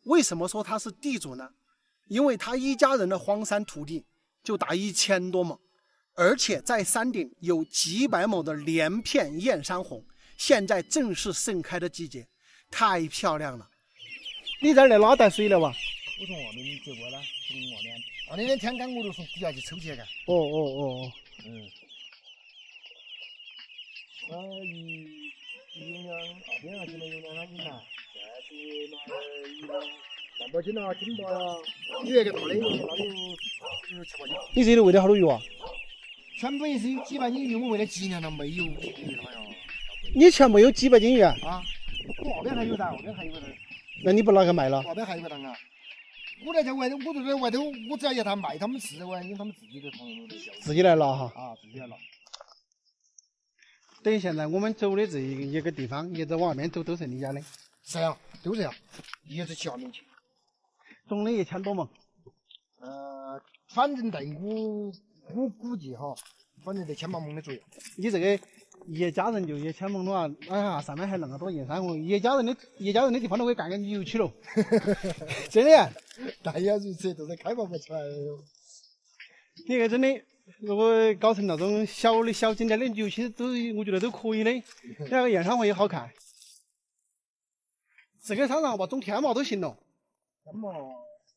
为什么说他是地主呢？因为他一家人的荒山土地就达1000多亩，而且在山顶有几百亩的连片燕山红，现在正是盛开的季节，太漂亮了。你这儿来哪带水了哇？我从外面接过来，从外面。那天天干我都从底下去抽起来。哦。有两2边斤了，有2斤了，半包斤了，斤包了，鱼个大的有那有7、8斤。你这里喂了好多鱼啊？全部也是有几百斤鱼，我为了纪念了没有鱼了呀。你全部有几百斤鱼啊？啊，我那边还有噻，那边还有个。那你不拿去卖了？那边还有个档啊。我在外头，我都在外头，我只要他卖他们吃，我因为他们自己都自己来拿哈。啊，自己来拿。等于现在我们走的这一个地方，一直往外面走都是你家的。是呀，都这样，一直下面去。种了1000多亩。反正在我估计哈，反正得1000多亩的左右。你这个一家人就1000亩的话，哎呀，上面还那么多燕山红，一家人的地方都可以干个牛去了。真的。但也如此，都是开发不出来。你看真的，如果搞成那种小景点的牛去，我觉得都可以的。那个燕山红也好看。这个山上吧，种天麻都行了。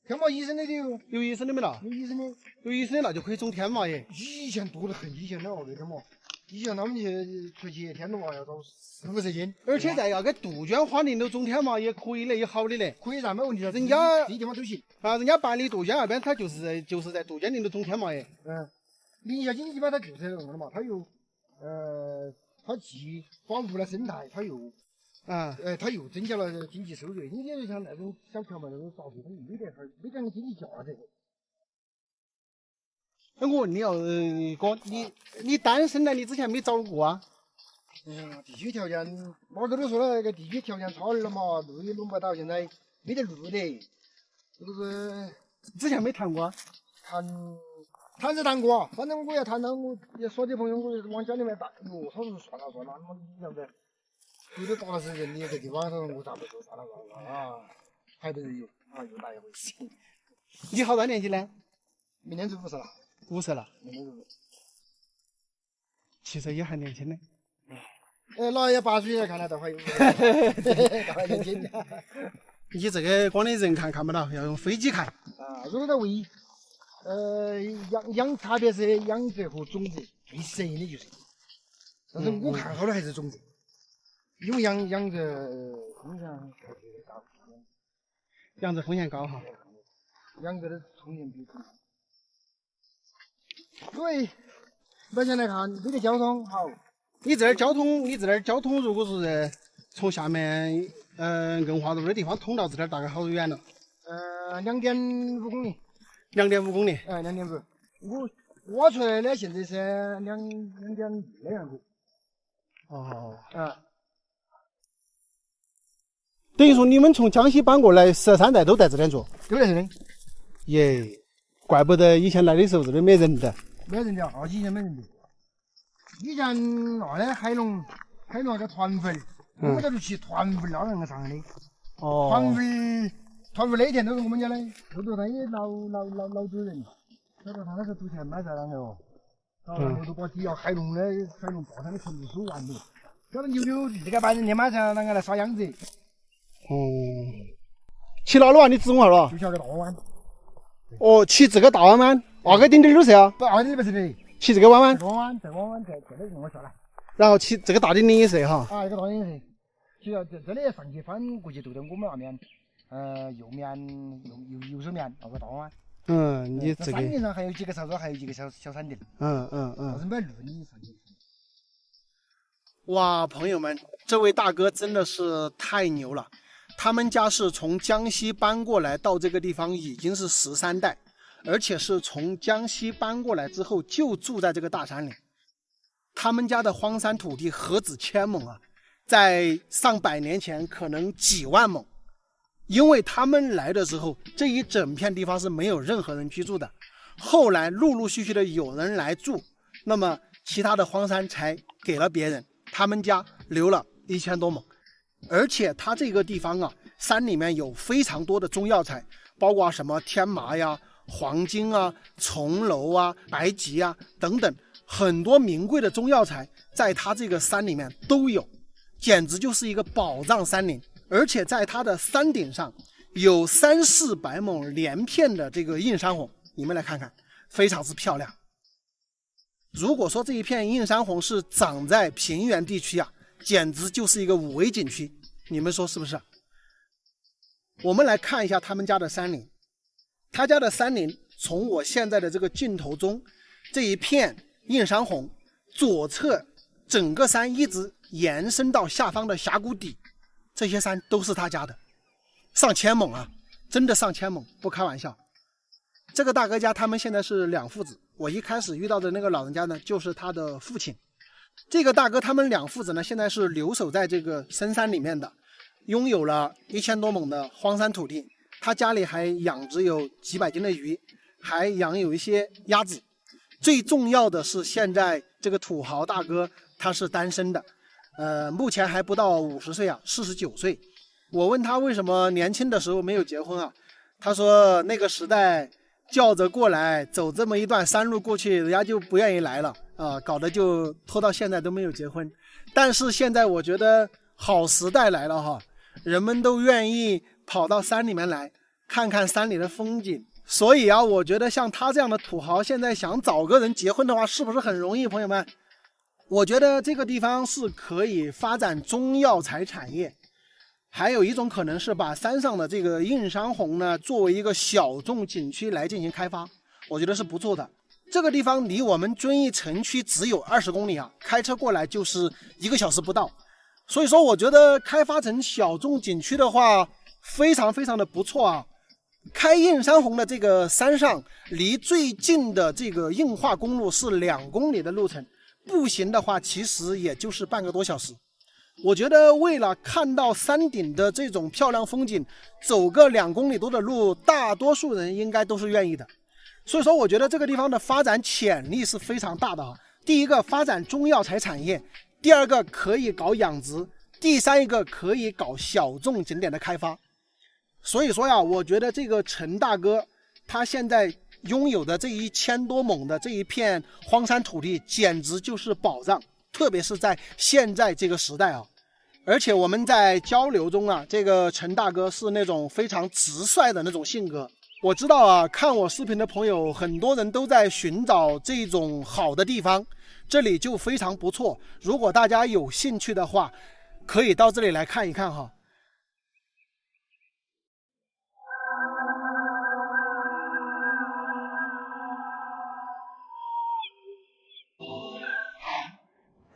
天麻医生的有。有医生的没了？有医生的。有医生的那就可以种天麻耶。以前多得很，以前的那天麻，以前他们去出去一天的话要到40-50斤。而且在那个杜鹃花林头种天麻也可以的，也好的嘞。可以噻，没问题的。人家这地方都行啊，人家办理杜鹃那边，他就是在杜鹃林头种天麻耶。林下经济吧，它就是那个嘛，它有它既保护了生态，它又它又增加了经济收入。你就像那种小条嘛，那种杂碎，它没点经济价值。那我问你哦，哥，你单身呢？你之前没找过啊？地区条件，马哥都说了，那个地区条件差点了嘛，路也弄不到，现在没得路的，是不是？之前没谈过啊？谈是谈过，反正我要谈到我说的朋友，我往家里面带。他说算了，你晓得，有的大是人的这地方，他说我咋不说算了啊？还得有啊，又来一回事。你好大年纪呢？明年就50了。50了。明年就50。其实也还年轻呢。老爷8岁来看来都还有，都还年轻。你这个光的人看不到，要用飞机看。啊，如果在喂，特别是养殖和种子最适应的就是，但是我看好的还是种子，因为养殖风险高。养殖风险高哈。养殖的风险比较高。因为目前来看，这个交通好。你这儿交通，如果是从下面硬化路的地方通到这儿大概好远了？2.5公里。2.5公里。哎，2.5。我挖出来的现在是2.2的样子。哦。等于说你们从江西搬过来13代都在这边住？都在这里。耶，怪不得以前来的时候这里没人的。没人的啊，以前没人的。以前那的海龙那个团粉，我们在这去团粉那个上的。哦。团粉那天都是我们家的，后头他也老主人，晓得他那个赌钱买在那个哦，然后都把底下海龙坝上的全部收完了，晓得牛自己把人家买上那个来耍样子。骑哪路啊？你指我了？就像个大弯。哦，骑这个大弯弯，2个顶点都是啊？不，2个顶不是的。骑这个弯弯。这弯弯这个让我下来。然后骑这个大顶顶也是哈。啊，一个大顶是。其实这里上去翻过去，就在我们那面，右手面那个大弯。你这个。山顶上还有几个哨所，还有几个小山顶。但是没路你上去。哇，朋友们，这位大哥真的是太牛了！他们家是从江西搬过来到这个地方已经是13代，而且是从江西搬过来之后就住在这个大山里。他们家的荒山土地何止1000亩啊，在上百年前可能几万亩。因为他们来的时候，这一整片地方是没有任何人居住的，后来陆陆续续的有人来住，那么其他的荒山才给了别人。他们家留了1000多亩，而且它这个地方啊，山里面有非常多的中药材，包括什么天麻呀、黄金啊、重楼啊、白及啊等等，很多名贵的中药材在它这个山里面都有，简直就是一个宝藏山林。而且在它的山顶上有300-400亩连片的这个映山红，你们来看看，非常之漂亮。如果说这一片映山红是长在平原地区啊，简直就是一个5 A 景区，你们说是不是？我们来看一下他们家的山林，他家的山林从我现在的这个镜头中，这一片映山红左侧整个山一直延伸到下方的峡谷底，这些山都是他家的，上千亩啊，真的上千亩，不开玩笑。这个大哥家他们现在是2父子，我一开始遇到的那个老人家呢，就是他的父亲。这个大哥他们2父子呢，现在是留守在这个深山里面的，拥有了1000多亩的荒山土地。他家里还养殖有几百斤的鱼，还养有一些鸭子。最重要的是，现在这个土豪大哥他是单身的，目前还不到50岁啊，49岁。我问他为什么年轻的时候没有结婚啊？他说那个时代叫着过来，走这么一段山路过去，人家就不愿意来了啊，搞得就拖到现在都没有结婚。但是现在我觉得好时代来了哈，人们都愿意跑到山里面来看看山里的风景。所以啊，我觉得像他这样的土豪，现在想找个人结婚的话，是不是很容易？朋友们，我觉得这个地方是可以发展中药材产业。还有一种可能是把山上的这个映山红呢，作为一个小众景区来进行开发，我觉得是不错的。这个地方离我们遵义城区只有20公里啊，开车过来就是1个小时不到。所以说，我觉得开发成小众景区的话，非常非常的不错啊。开映山红的这个山上，离最近的这个硬化公路是2公里的路程，步行的话其实也就是半个多小时。我觉得为了看到山顶的这种漂亮风景，走个2公里多的路，大多数人应该都是愿意的。所以说，我觉得这个地方的发展潜力是非常大的啊。第一个，发展中药材产业；第二个，可以搞养殖；第三一个，可以搞小众景点的开发。所以说呀，我觉得这个陈大哥他现在拥有的这1000多亩的这一片荒山土地，简直就是宝藏，特别是在现在这个时代啊。而且我们在交流中啊，这个陈大哥是那种非常直率的那种性格。我知道啊，看我视频的朋友很多人都在寻找这种好的地方，这里就非常不错。如果大家有兴趣的话，可以到这里来看一看哈。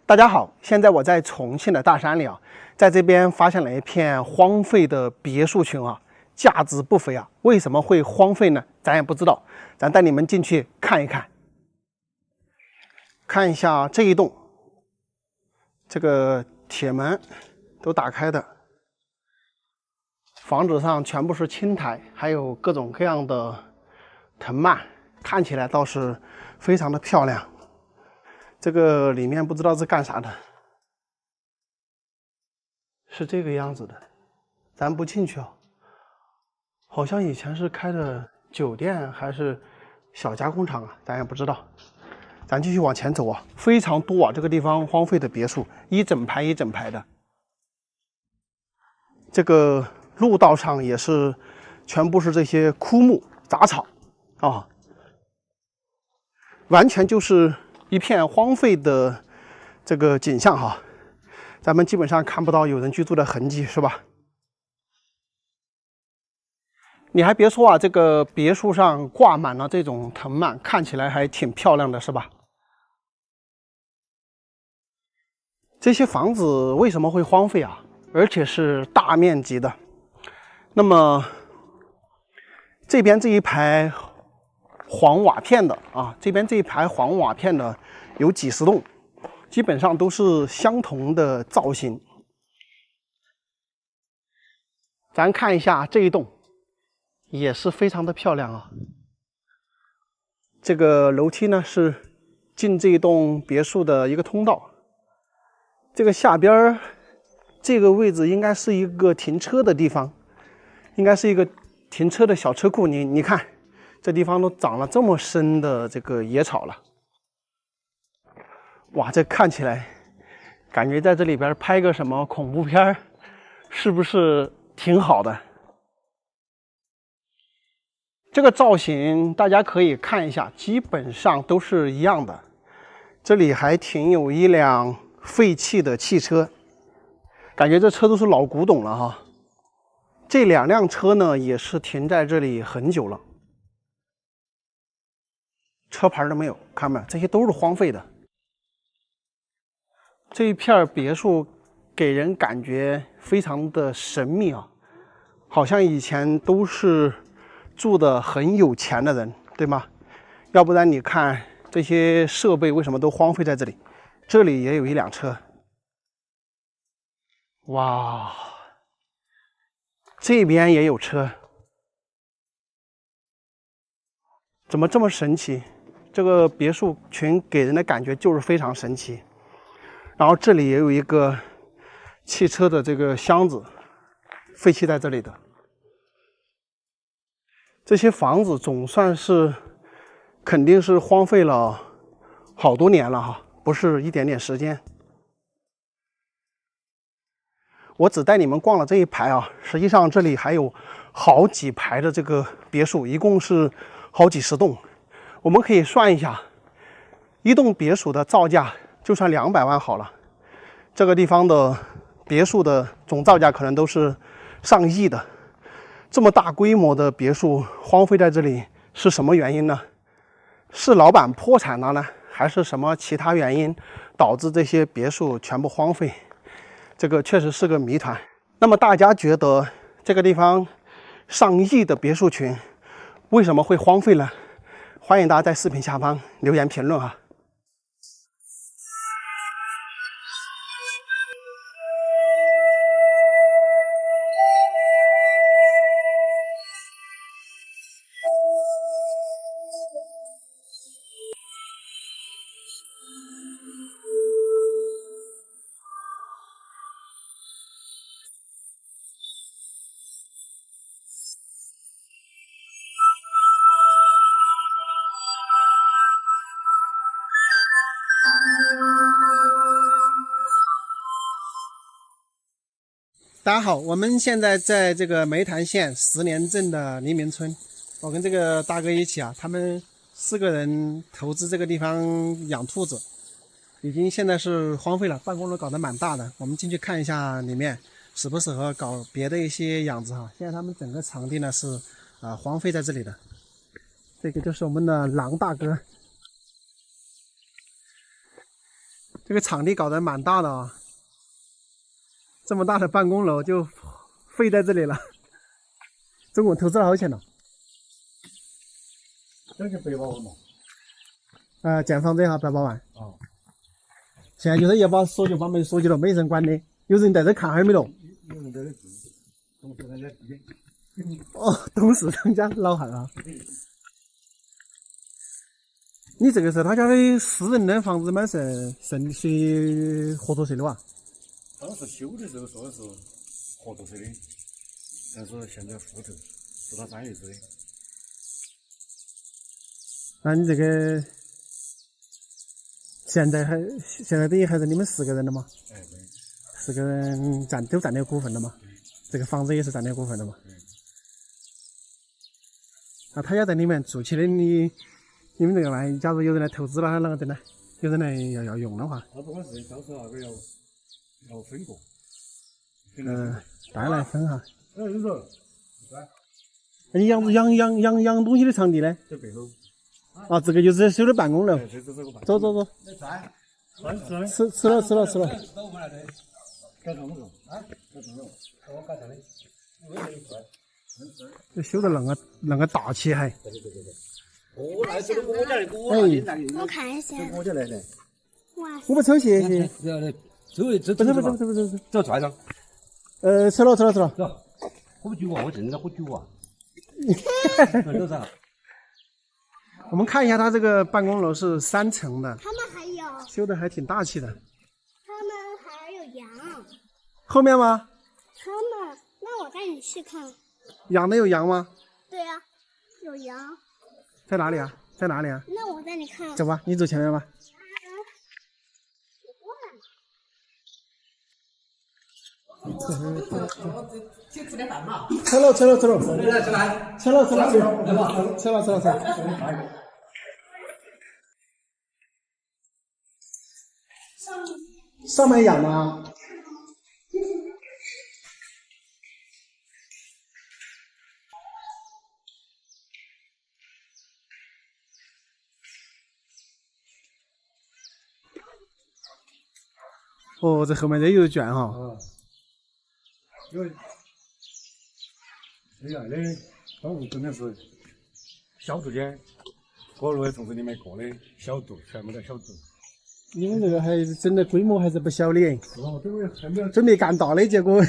大家好，现在我在重庆的大山里啊，在这边发现了一片荒废的别墅群啊，价值不菲啊。为什么会荒废呢？咱也不知道，咱带你们进去看一看。看一下这一栋，这个铁门都打开的，房子上全部是青苔，还有各种各样的藤蔓，看起来倒是非常的漂亮。这个里面不知道是干啥的，是这个样子的，咱不进去啊。好像以前是开的酒店还是小加工厂啊，咱也不知道。咱继续往前走啊，非常多啊，这个地方荒废的别墅，一整排一整排的。这个路道上也是全部是这些枯木杂草啊，完全就是一片荒废的这个景象哈，咱们基本上看不到有人居住的痕迹，是吧？你还别说啊，这个别墅上挂满了这种藤蔓，看起来还挺漂亮的，是吧？这些房子为什么会荒废啊？而且是大面积的。那么这边这一排黄瓦片的啊，这边这一排黄瓦片的有几十栋，基本上都是相同的造型。咱看一下这一栋，也是非常的漂亮啊。这个楼梯呢是进这一栋别墅的一个通道，这个下边儿这个位置应该是一个停车的地方，应该是一个停车的小车库。你看，这地方都长了这么深的这个野草了。哇，这看起来感觉在这里边拍个什么恐怖片儿，是不是挺好的？这个造型大家可以看一下，基本上都是一样的。这里还停有一辆废弃的汽车，感觉这车都是老古董了哈。这2辆车呢，也是停在这里很久了，车牌都没有，看没有？这些都是荒废的。这一片别墅给人感觉非常的神秘啊，好像以前都是住的很有钱的人，对吗？要不然你看这些设备为什么都荒废在这里？这里也有一辆车。哇，这边也有车，怎么这么神奇？这个别墅群给人的感觉就是非常神奇。然后这里也有一个汽车的这个箱子，废弃在这里的。这些房子总算是肯定是荒废了好多年了哈，不是一点点时间。我只带你们逛了这一排啊，实际上这里还有好几排的这个别墅，一共是好几十栋。我们可以算一下，一栋别墅的造价就算200万好了。这个地方的别墅的总造价可能都是上亿的。这么大规模的别墅荒废在这里是什么原因呢？是老板破产了呢，还是什么其他原因导致这些别墅全部荒废？这个确实是个谜团。那么大家觉得这个地方上亿的别墅群为什么会荒废呢？欢迎大家在视频下方留言评论哈。大家好，我们现在在这个梅潭县10年镇的黎明村，我跟这个大哥一起啊，他们4个人投资这个地方养兔子，已经现在是荒废了，办公楼搞得蛮大的。我们进去看一下里面适不适合搞别的一些养殖哈。现在他们整个场地呢是荒废在这里的。这个就是我们的狼大哥，这个场地搞得蛮大的啊。这么大的办公楼就废在这里了，总共投资了好多钱了？这个100万嘛。建房子也要100万。哦。现在就是要把锁就把门锁起了，没人管的。有人在这看还没咯？有人在这住，董事长家弟。哦，董事长家老汉啊。你这个是他家的私人的房子吗？是谁合作社的哇？当时修的时候说的是合作社的，但是现在复投是他专业制的。那你这个现在等于还是你们4个人的吗？哎，对。4个人都占点股份的嘛？这个房子也是占点股份的嘛？啊，他要在里面住起的，你们这个玩意，假如有人来投资了，啷个整呢？有人来要用的话，他不管是到时候那个要分过。大家来分哈。有时候。你养东西的场地呢？在背后。啊，这个就是修的办公楼。走。吃了。这修的那个大气还。我来这个我家的锅。我看一下。我家来的。我不抽谢。不是，走拽上。吃了。走，喝酒啊！我正在喝酒啊。走噻。我们看一下，它这个办公楼是3层的。他们还有。修的还挺大气的。他们还后面吗？他们，那我带你去看。养的有羊吗？对呀、有羊。在哪里啊？在哪里啊？那我带你看。走吧，你走前面吧。去吃点饭嘛。吃了。来，吃来。上面养吗？哦，这后面这有圈哈。这样的动物真的是小肚间，各路从这里面过的小肚，全部都小肚。你们这个还整的规模还是不小的，哦，这个还没有准备干大的，结果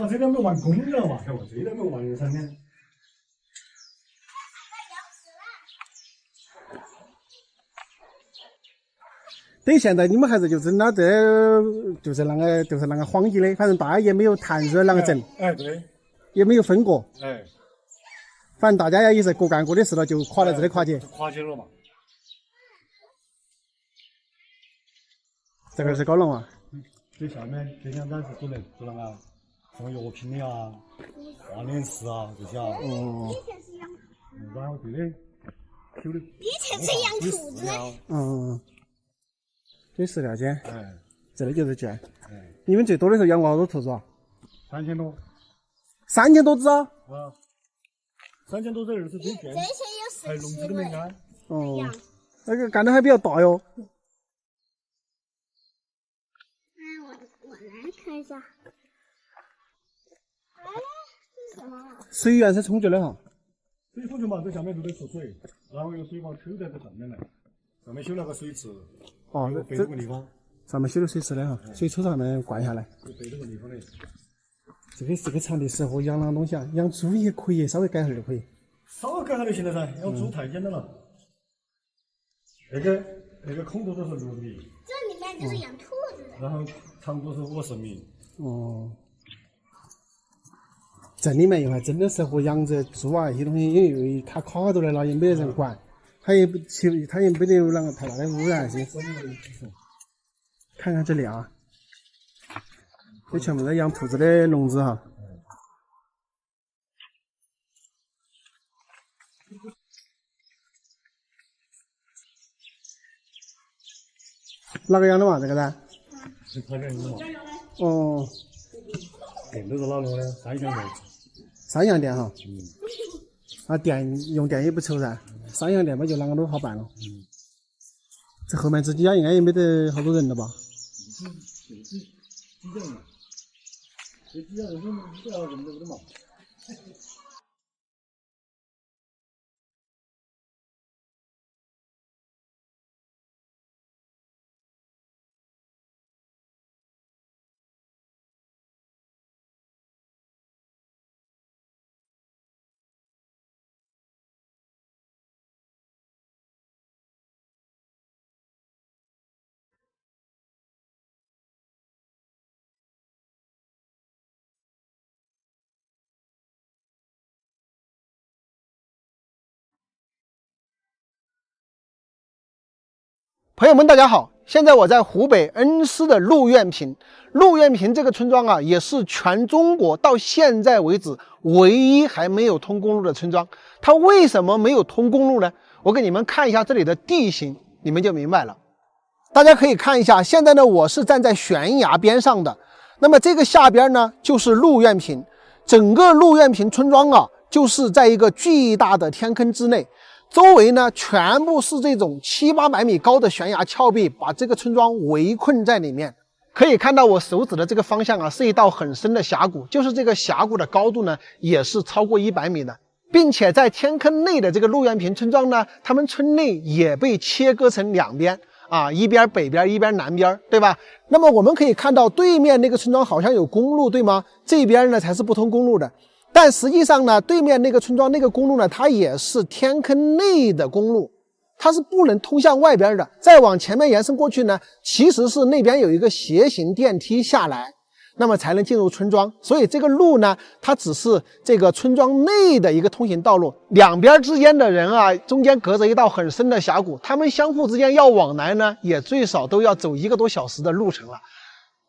这个没完工了嘛，晓得不？这个没完的噻呢。等于现在你们还是就整到这，就是那个荒地的，反正大家也没有谈热啷个整，哎，对，也没有分过，哎，反正大家也是各干各的事了，就垮在这里垮起。垮起了嘛。这个是高龙啊。这下面这两杆是做那个放药品的啊，化脸石啊这些啊。哦。然后这里有的。以前是养兔子的。嗯。这饲料间。哎。这里就是圈。哎。你们最多的时候养过好多兔子啊？3000多。3000多只啊？3000多只儿是最圈。这些有还笼子都没干。哦。那个干的还比较大哟。我来看一下。哎，这是什么？水源是充足的哈。水充足嘛，这下面都得出水，然后用水管抽在这上面来，上面修了个水池。哦，背这个地方。上面修的水池的哈，水抽上面灌下来。就背这个地方的。这个场地适合养那个东西啊，养猪也可以，稍微改下就可以。稍微改下就行了噻，养猪太简单了。那个空度都是6米。这里面就是养兔子的。然后长度是50米。哦。这里面又还真的适合养这猪啊那些东西，因为它卡着来了，也没得人管，它也没得有啷个太大的污染些。看看这里啊，这全部是养兔子的笼子哈。哪个养的嘛？这个噻？是他养的嘛？哦。电都是哪弄的？三相电。三相电哈。啊，用电也不愁噻，三相电嘛就啷个都好办了。这后面这几家应该也没得好多人了吧？这几家人都不要人都不得嘛。朋友们，大家好！现在我在湖北恩施的陆苑坪。陆苑坪这个村庄啊，也是全中国到现在为止唯一还没有通公路的村庄。它为什么没有通公路呢？我给你们看一下这里的地形，你们就明白了。大家可以看一下，现在呢，我是站在悬崖边上的。那么这个下边呢，就是陆苑坪。整个陆苑坪村庄啊，就是在一个巨大的天坑之内。周围呢，全部是这种700-800米高的悬崖峭壁，把这个村庄围困在里面。可以看到我手指的这个方向啊，是一道很深的峡谷，就是这个峡谷的高度呢，也是超过100米的，并且在天坑内的这个陆苑坪村庄呢，他们村内也被切割成2边啊，一边北边，一边南边，对吧？那么我们可以看到对面那个村庄好像有公路，对吗？这边呢才是不通公路的。但实际上呢，对面那个村庄那个公路呢，它也是天坑内的公路，它是不能通向外边的。再往前面延伸过去呢，其实是那边有一个斜行电梯下来。那么才能进入村庄。所以这个路呢，它只是这个村庄内的一个通行道路，两边之间的人啊，中间隔着一道很深的峡谷，他们相互之间要往来呢，也最少都要走1个多小时的路程了。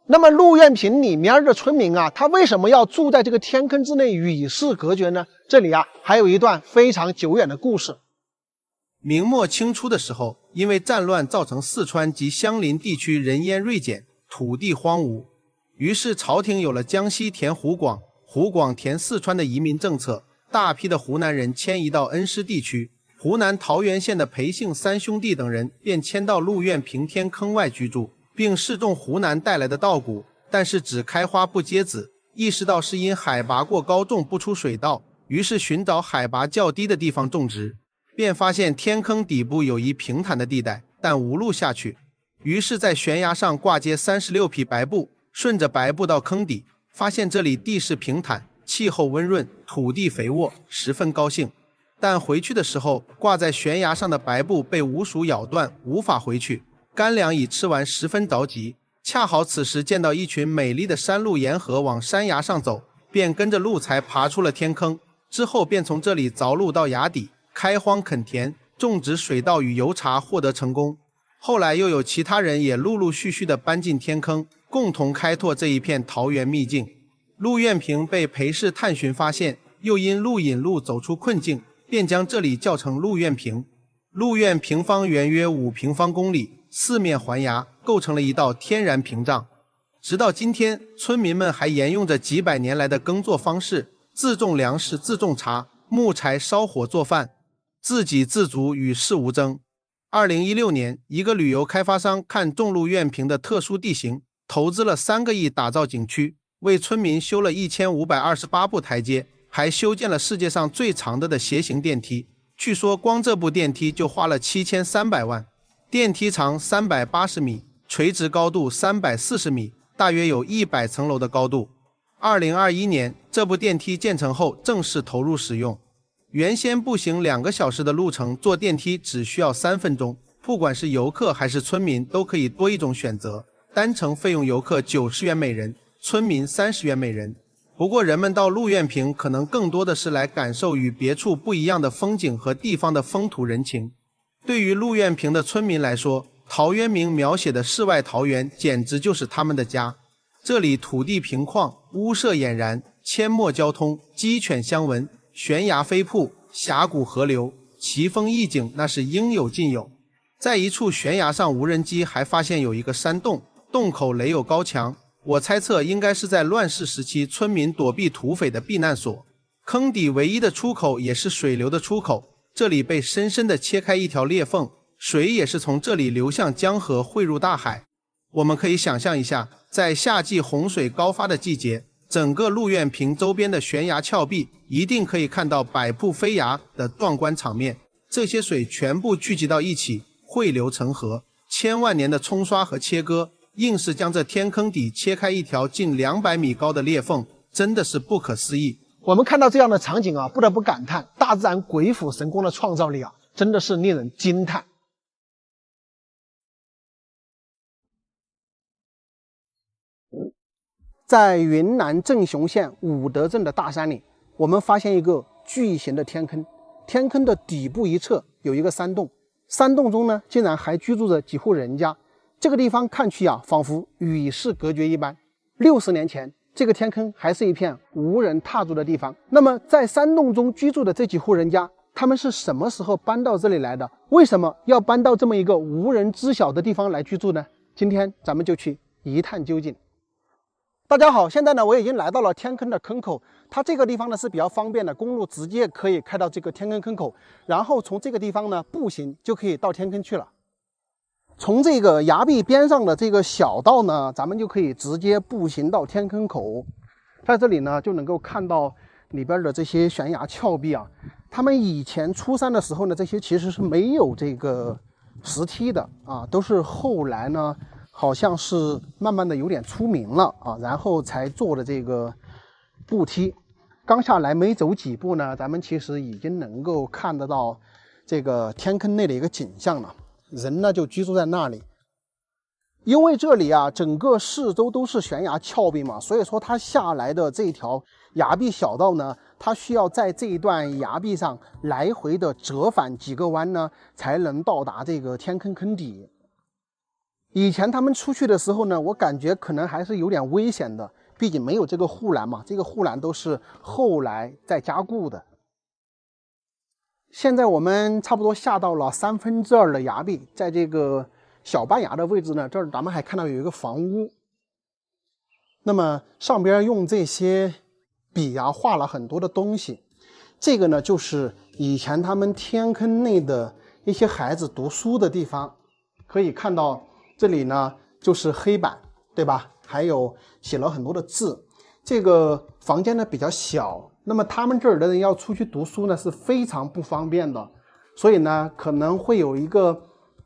那么鹿苑坪里面的村民啊，他为什么要住在这个天坑之内与世隔绝呢？这里啊，还有一段非常久远的故事。明末清初的时候，因为战乱造成四川及相邻地区人烟锐减，土地荒芜，于是朝廷有了江西填湖广、湖广填四川的移民政策，大批的湖南人迁移到恩施地区。湖南桃源县的裴姓3兄弟等人便迁到鹿苑坪天坑外居住，并试种湖南带来的稻谷，但是只开花不结籽，意识到是因海拔过高种不出水稻，于是寻找海拔较低的地方种植。便发现天坑底部有一平坦的地带，但无路下去，于是在悬崖上挂接36匹白布，顺着白布到坑底，发现这里地势平坦，气候温润，土地肥沃，十分高兴。但回去的时候，挂在悬崖上的白布被鼯鼠咬断，无法回去，干粮已吃完，十分着急。恰好此时见到一群美丽的山鹿沿河往山崖上走，便跟着路才爬出了天坑，之后便从这里凿路到崖底，开荒垦田，种植水稻与油茶，获得成功。后来又有其他人也陆陆续续地搬进天坑，共同开拓这一片桃源秘境。鹿苑坪被裴氏探寻发现，又因鹿引路走出困境，便将这里叫成鹿苑坪。鹿苑平方圆约5平方公里，四面环崖，构成了一道天然屏障。直到今天，村民们还沿用着几百年来的耕作方式，自种粮食，自种茶，木柴烧火做饭，自给自足，与世无争。2016年，一个旅游开发商看中鹿苑坪的特殊地形，投资了3个亿打造景区，为村民修了1528部台阶，还修建了世界上最长的斜行电梯。据说光这部电梯就花了7300万。电梯长380米，垂直高度340米，大约有100层楼的高度。2021年，这部电梯建成后正式投入使用。原先步行2个小时的路程，坐电梯只需要3分钟。不管是游客还是村民，都可以多一种选择。单程费用游客90元每人，村民30元每人。不过人们到鹿苑坪可能更多的是来感受与别处不一样的风景和地方的风土人情。对于鹿苑坪的村民来说，陶渊明描写的世外桃源简直就是他们的家。这里土地平旷，屋舍俨然，阡陌交通，鸡犬相闻，悬崖飞瀑，峡谷河流，奇峰异景，那是应有尽有。在一处悬崖上，无人机还发现有一个山洞，洞口垒有高墙，我猜测应该是在乱世时期村民躲避土匪的避难所。坑底唯一的出口也是水流的出口，这里被深深地切开一条裂缝，水也是从这里流向江河，汇入大海。我们可以想象一下，在夏季洪水高发的季节，整个鹿苑坪周边的悬崖峭壁一定可以看到百步飞崖的壮观场面。这些水全部聚集到一起，汇流成河，千万年的冲刷和切割，硬是将这天坑底切开一条近200米高的裂缝，真的是不可思议。我们看到这样的场景啊，不得不感叹大自然鬼斧神工的创造力啊，真的是令人惊叹。在云南镇雄县武德镇的大山里，我们发现一个巨型的天坑。天坑的底部一侧有一个山洞，山洞中呢，竟然还居住着几户人家。这个地方看去啊，仿佛与世隔绝一般。60年前，这个天坑还是一片无人踏足的地方。那么，在山洞中居住的这几户人家，他们是什么时候搬到这里来的？为什么要搬到这么一个无人知晓的地方来居住呢？今天咱们就去一探究竟。大家好，现在呢，我已经来到了天坑的坑口。它这个地方呢是比较方便的，公路直接可以开到这个天坑坑口，然后从这个地方呢步行就可以到天坑去了。从这个崖壁边上的这个小道呢，咱们就可以直接步行到天坑口。在这里呢，就能够看到里边的这些悬崖峭壁啊。他们以前出山的时候呢，这些其实是没有这个石梯的啊，都是后来呢。好像是慢慢的有点出名了啊，然后才做的这个步梯。刚下来没走几步呢，咱们其实已经能够看得到这个天坑内的一个景象了。人呢就居住在那里。因为这里啊，整个四周都是悬崖峭壁嘛，所以说它下来的这条崖壁小道呢，它需要在这一段崖壁上来回的折返几个弯呢，才能到达这个天坑坑底。以前他们出去的时候呢，我感觉可能还是有点危险的，毕竟没有这个护栏嘛，这个护栏都是后来再加固的。现在我们差不多下到了2/3的崖壁，在这个小半崖的位置呢，这儿咱们还看到有一个房屋。那么上边用这些笔啊画了很多的东西，这个呢就是以前他们天坑内的一些孩子读书的地方。可以看到这里呢就是黑板，对吧？还有写了很多的字。这个房间呢比较小，那么他们这儿的人要出去读书呢是非常不方便的，所以呢可能会有1个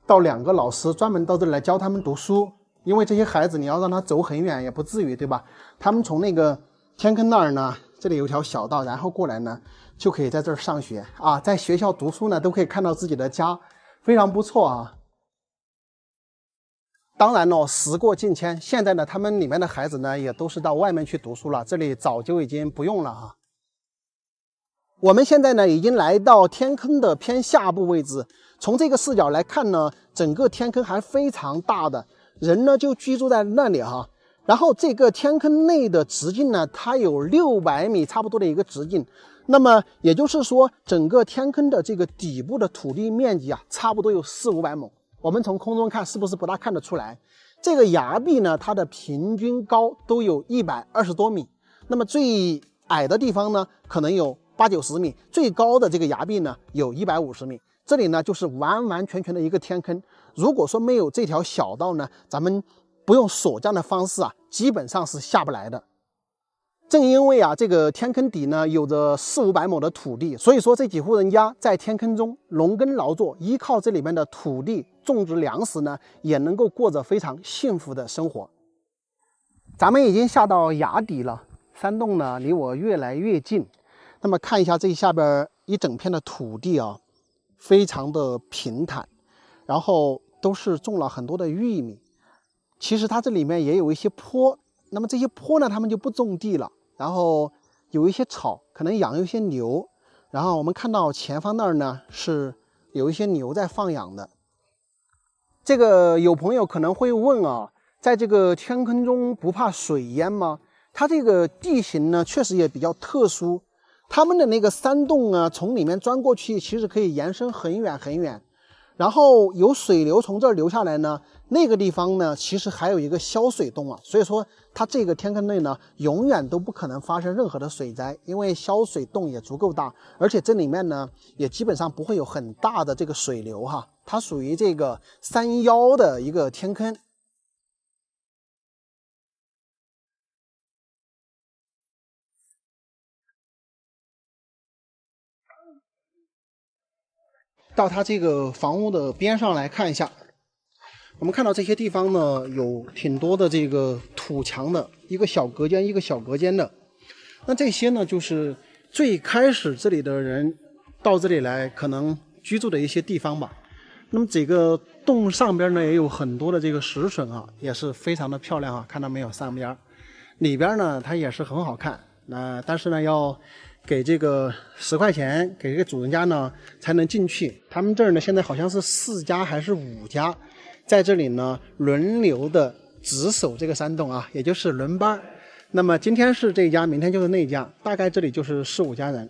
到2个老师专门到这里来教他们读书。因为这些孩子你要让他走很远也不至于，对吧？他们从那个天坑那儿呢，这里有条小道，然后过来呢就可以在这儿上学啊，在学校读书呢都可以看到自己的家，非常不错啊。当然了，时过境迁，现在呢他们里面的孩子呢也都是到外面去读书了，这里早就已经不用了啊。我们现在呢已经来到天坑的偏下部位置，从这个视角来看呢，整个天坑还非常大的，人呢就居住在那里哈。然后这个天坑内的直径呢，它有600米差不多的一个直径，那么也就是说，整个天坑的这个底部的土地面积啊，差不多有400-500亩。我们从空中看是不是不大看得出来？这个崖壁呢，它的平均高都有120多米，那么最矮的地方呢，可能有80-90米，最高的这个崖壁呢，有150米。这里呢，就是完完全全的一个天坑。如果说没有这条小道呢，咱们不用锁降的方式啊，基本上是下不来的。正因为啊，这个天坑底呢有着400-500亩的土地，所以说这几户人家在天坑中农耕劳作，依靠这里面的土地种植粮食呢，也能够过着非常幸福的生活。咱们已经下到崖底了，山洞呢离我越来越近。那么看一下这下边一整片的土地啊，非常的平坦，然后都是种了很多的玉米。其实它这里面也有一些坡，那么这些坡呢，他们就不种地了。然后有一些草，可能养一些牛。然后我们看到前方那儿呢，是有一些牛在放养的。这个有朋友可能会问啊，在这个天坑中不怕水淹吗？它这个地形呢，确实也比较特殊。他们的那个山洞啊，从里面钻过去，其实可以延伸很远很远。然后有水流从这儿流下来呢，那个地方呢，其实还有一个消水洞啊，所以说它这个天坑内呢，永远都不可能发生任何的水灾，因为消水洞也足够大，而且这里面呢，也基本上不会有很大的这个水流哈，它属于这个山腰的一个天坑。到它这个房屋的边上来看一下，我们看到这些地方呢，有挺多的这个土墙的，一个小隔间一个小隔间的。那这些呢，就是最开始这里的人到这里来可能居住的一些地方吧。那么这个洞上边呢，也有很多的这个石笋啊，也是非常的漂亮啊，看到没有？上边里边呢，它也是很好看。但是呢，要给这个10块钱给这个主人家呢才能进去。他们这儿呢现在好像是4家还是5家，在这里呢轮流的值守这个山洞啊，也就是轮班。那么今天是这一家，明天就是那一家，大概这里就是4-5家人。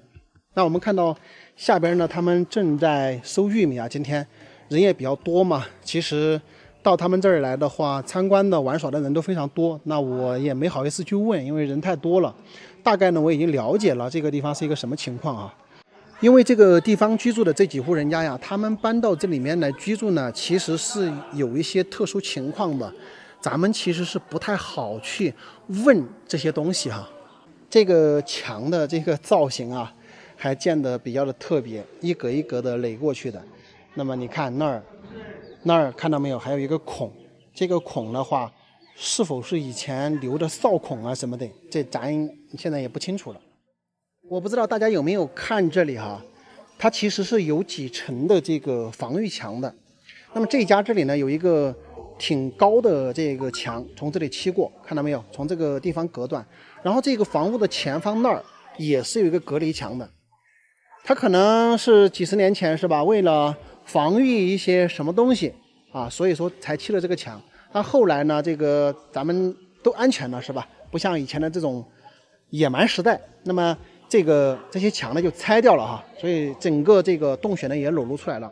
那我们看到下边呢，他们正在收玉米啊，今天人也比较多嘛。其实到他们这儿来的话，参观的玩耍的人都非常多，那我也没好意思去问，因为人太多了。大概呢我已经了解了这个地方是一个什么情况啊。因为这个地方居住的这几户人家呀，他们搬到这里面来居住呢，其实是有一些特殊情况的，咱们其实是不太好去问这些东西哈。这个墙的这个造型啊，还建得比较的特别，一格一格的垒过去的。那么你看那儿看到没有，还有一个孔，这个孔的话是否是以前留的哨孔啊什么的，这咱现在也不清楚了。我不知道大家有没有看这里哈，它其实是有几层的这个防御墙的。那么这家这里呢有一个挺高的这个墙从这里切过，看到没有？从这个地方隔断，然后这个房屋的前方那儿也是有一个隔离墙的。它可能是几十年前是吧？为了防御一些什么东西啊，所以说才砌了这个墙。那后来呢，这个咱们都安全了是吧？不像以前的这种野蛮时代，那么这些墙呢就拆掉了哈，所以整个这个洞穴呢也裸露出来了。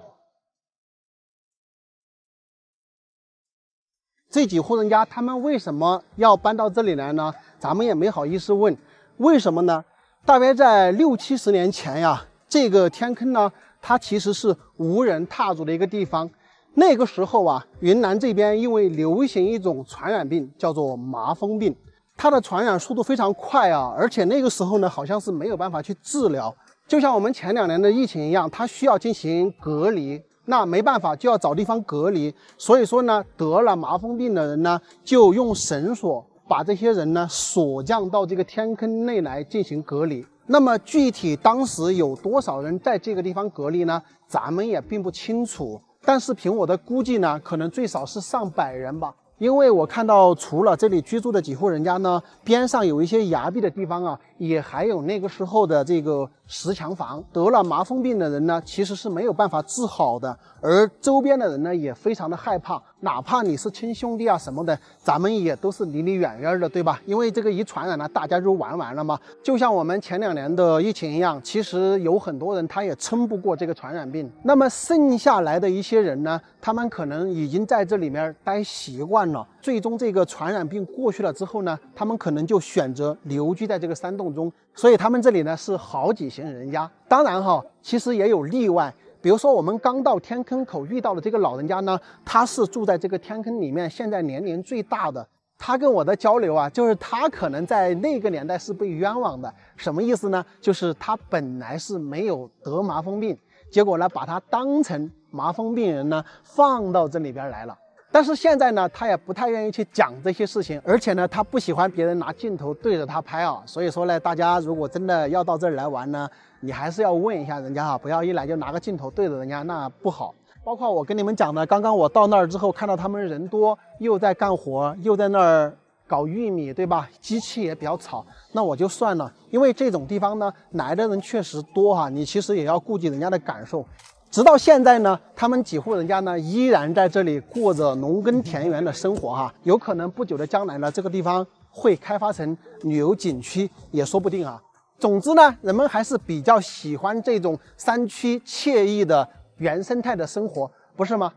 这几户人家他们为什么要搬到这里来呢？咱们也没好意思问，为什么呢？大约在60、70年前呀，这个天坑呢，它其实是无人踏足的一个地方。那个时候啊，云南这边因为流行一种传染病，叫做麻风病，它的传染速度非常快啊，而且那个时候呢，好像是没有办法去治疗，就像我们前2年的疫情一样，它需要进行隔离。那没办法，就要找地方隔离。所以说呢，得了麻风病的人呢，就用绳索把这些人呢锁降到这个天坑内来进行隔离。那么具体当时有多少人在这个地方隔离呢？咱们也并不清楚。但是凭我的估计呢，可能最少是上百人吧。因为我看到除了这里居住的几户人家呢，边上有一些崖壁的地方啊，也还有那个时候的这个石墙房。得了麻风病的人呢，其实是没有办法治好的，而周边的人呢也非常的害怕，哪怕你是亲兄弟啊什么的，咱们也都是离你远远的，对吧？因为这个一传染了，大家就玩完了嘛。就像我们前2年的疫情一样，其实有很多人他也撑不过这个传染病。那么剩下来的一些人呢，他们可能已经在这里面待习惯了，最终这个传染病过去了之后呢，他们可能就选择留居在这个山洞中，所以他们这里呢是好几型人家。当然哈，其实也有例外，比如说我们刚到天坑口遇到的这个老人家呢，他是住在这个天坑里面现在年龄最大的。他跟我的交流啊，就是他可能在那个年代是被冤枉的。什么意思呢？就是他本来是没有得麻风病，结果呢把他当成麻风病人呢放到这里边来了。但是现在呢，他也不太愿意去讲这些事情，而且呢，他不喜欢别人拿镜头对着他拍啊。所以说呢，大家如果真的要到这儿来玩呢，你还是要问一下人家哈，不要一来就拿个镜头对着人家，那不好。包括我跟你们讲的，刚刚我到那儿之后，看到他们人多，又在干活，又在那儿搞玉米，对吧？机器也比较吵，那我就算了，因为这种地方呢，来的人确实多哈，你其实也要顾及人家的感受。直到现在呢，他们几户人家呢依然在这里过着农耕田园的生活哈，有可能不久的将来呢，这个地方会开发成旅游景区也说不定啊。总之呢，人们还是比较喜欢这种山区惬意的原生态的生活，不是吗？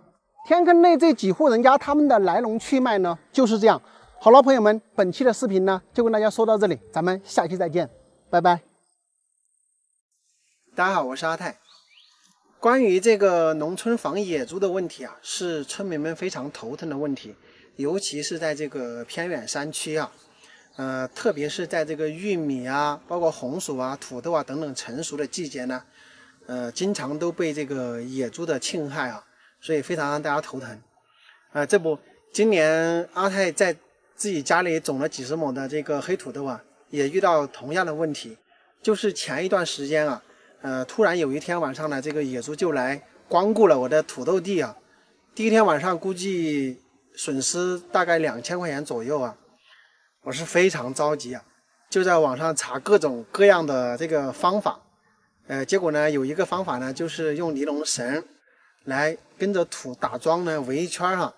天坑内这几户人家他们的来龙去脉呢就是这样。好了，朋友们，本期的视频呢就跟大家说到这里，咱们下期再见，拜拜。大家好，我是阿泰。关于这个农村防野猪的问题啊，是村民们非常头疼的问题，尤其是在这个偏远山区啊，特别是在这个玉米啊、包括红薯啊、土豆啊等等成熟的季节呢，经常都被这个野猪的侵害啊，所以非常让大家头疼。今年阿泰在自己家里种了几十亩的这个黑土豆啊，也遇到同样的问题，就是前一段时间啊。突然有一天晚上呢，这个野猪就来光顾了我的土豆地啊。第一天晚上估计损失大概2000块钱左右啊。我是非常着急啊，就在网上查各种各样的这个方法。结果呢，有一个方法呢，就是用尼龙绳来跟着土打桩呢围一圈哈。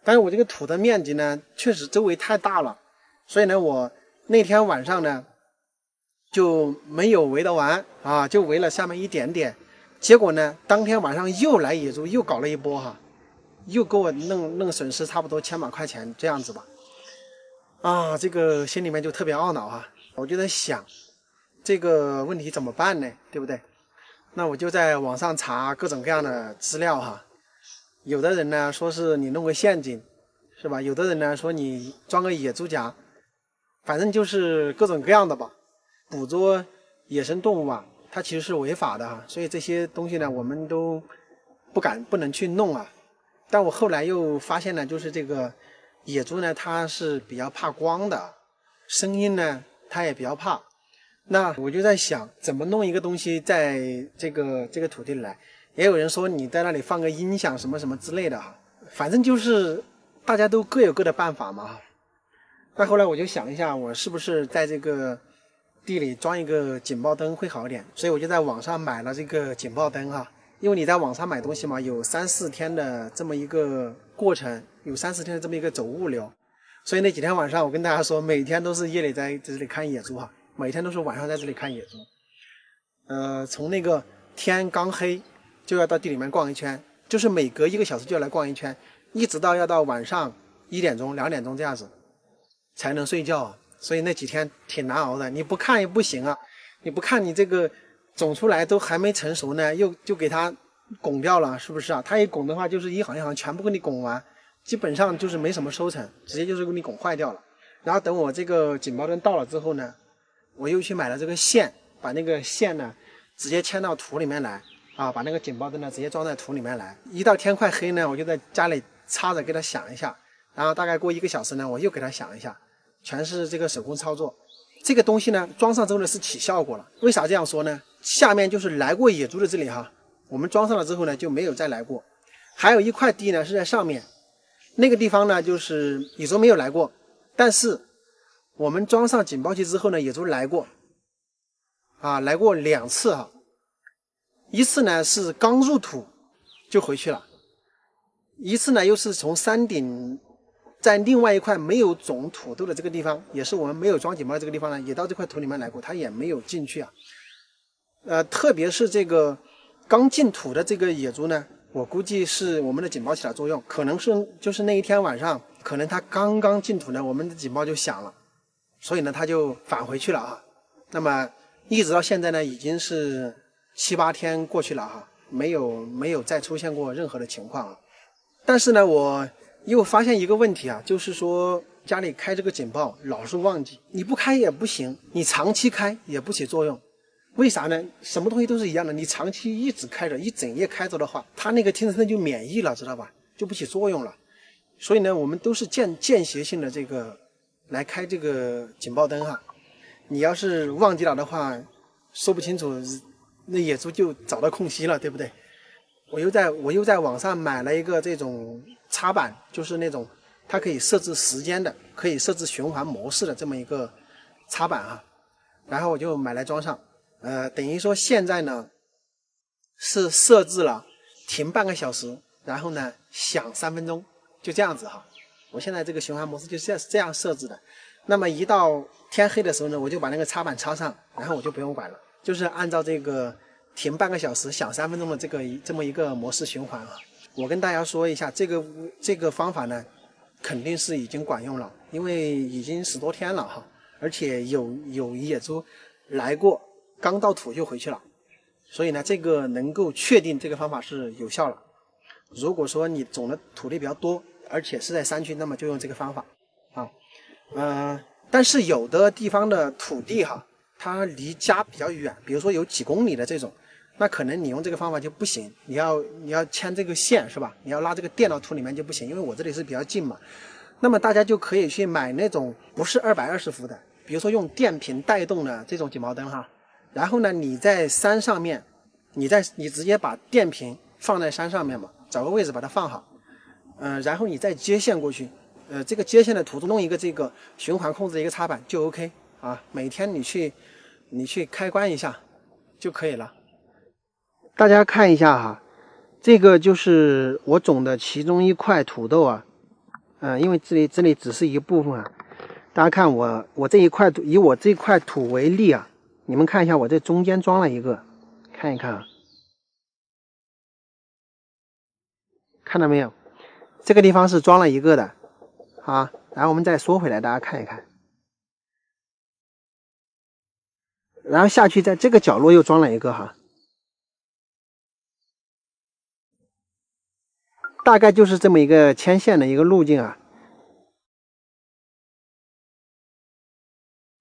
但是我这个土的面积呢，确实周围太大了，所以呢，我那天晚上呢。就没有围得完啊，就围了下面一点点。结果呢，当天晚上又来野猪，又搞了一波哈，又给我弄损失差不多1000把块钱这样子吧。啊，这个心里面就特别懊恼哈。我就在想，这个问题怎么办呢？对不对？那我就在网上查各种各样的资料哈。有的人呢说是你弄个陷阱，是吧？有的人呢说你装个野猪夹，反正就是各种各样的吧。捕捉野生动物啊，它其实是违法的哈，所以这些东西呢，我们都不能去弄啊。但我后来又发现呢，就是这个野猪呢，它是比较怕光的，声音呢，它也比较怕。那我就在想，怎么弄一个东西在这个土地里来？也有人说你在那里放个音响什么什么之类的哈，反正就是大家都各有各的办法嘛。那后来我就想一下，我是不是在这个地里装一个警报灯会好一点？所以我就在网上买了这个警报灯哈。因为你在网上买东西嘛，有3、4天的这么一个过程，有3、4天的这么一个走物流。所以那几天晚上，我跟大家说，每天都是夜里在这里看野猪哈，每天都是晚上在这里看野猪。从那个天刚黑就要到地里面逛一圈，就是每隔1个小时就要来逛一圈，一直要到晚上1点钟、2点钟这样子才能睡觉。所以那几天挺难熬的，你不看也不行啊，你不看你这个种出来都还没成熟呢，就给它拱掉了，是不是啊？它一拱的话，就是一行全部给你拱完，基本上就是没什么收成，直接就是给你拱坏掉了。然后等我这个警报灯到了之后呢，我又去买了这个线，把那个线呢直接嵌到土里面来啊，把那个警报灯呢直接装在土里面来。一到天快黑呢，我就在家里插着给它响一下，然后大概过1个小时呢，我又给它响一下，全是这个手工操作。这个东西呢装上之后呢是起效果了。为啥这样说呢？下面就是来过野猪的这里哈，我们装上了之后呢就没有再来过。还有一块地呢是在上面，那个地方呢就是野猪没有来过，但是我们装上警报器之后呢，野猪来过啊，来过2次哈。一次呢是刚入土就回去了，一次呢又是从山顶在另外一块没有种土豆的这个地方，也是我们没有装警报的这个地方呢，也到这块土里面来过，它也没有进去啊。特别是这个刚进土的这个野猪呢，我估计是我们的警报起了作用，可能是就是那一天晚上，可能它刚刚进土呢，我们的警报就响了，所以呢它就返回去了啊。那么一直到现在呢，已经是7、8天过去了哈，没有再出现过任何的情况啊。但是呢，我又发现一个问题啊，就是说家里开这个警报老是忘记，你不开也不行，你长期开也不起作用。为啥呢？什么东西都是一样的，你长期一直开着，一整夜开着的话，它那个听声就免疫了，知道吧？就不起作用了。所以呢，我们都是间歇性的这个来开这个警报灯哈。你要是忘记了的话，说不清楚，那野猪就找到空隙了，对不对？我又在网上买了一个这种插板，就是那种它可以设置时间的，可以设置循环模式的这么一个插板哈。然后我就买来装上。等于说现在呢是设置了停半个小时，然后呢响3分钟，就这样子哈。我现在这个循环模式就是这样设置的。那么一到天黑的时候呢，我就把那个插板插上，然后我就不用管了，就是按照这个停半个小时响3分钟的这么一个模式循环啊。我跟大家说一下，这个方法呢肯定是已经管用了，因为已经10多天了哈，而且有野猪来过，刚到土就回去了，所以呢这个能够确定这个方法是有效了。如果说你种的土地比较多，而且是在山区，那么就用这个方法啊。但是有的地方的土地哈，它离家比较远，比如说有几公里的这种，那可能你用这个方法就不行，你要牵这个线是吧？你要拉这个电到土里面就不行，因为我这里是比较近嘛。那么大家就可以去买那种不是220伏的，比如说用电瓶带动的这种警报灯哈。然后呢，你在山上面，你直接把电瓶放在山上面嘛，找个位置把它放好，然后你再接线过去，这个接线的途中弄一个这个循环控制的一个插板就 OK 啊，每天你去开关一下就可以了。大家看一下哈，这个就是我种的其中一块土豆啊，因为这里只是一部分啊，大家看我这一块土，以我这块土为例啊，你们看一下我这中间装了一个，看一看啊，看到没有？这个地方是装了一个的啊，然后我们再缩回来，大家看一看，然后下去在这个角落又装了一个哈。大概就是这么一个牵线的一个路径啊，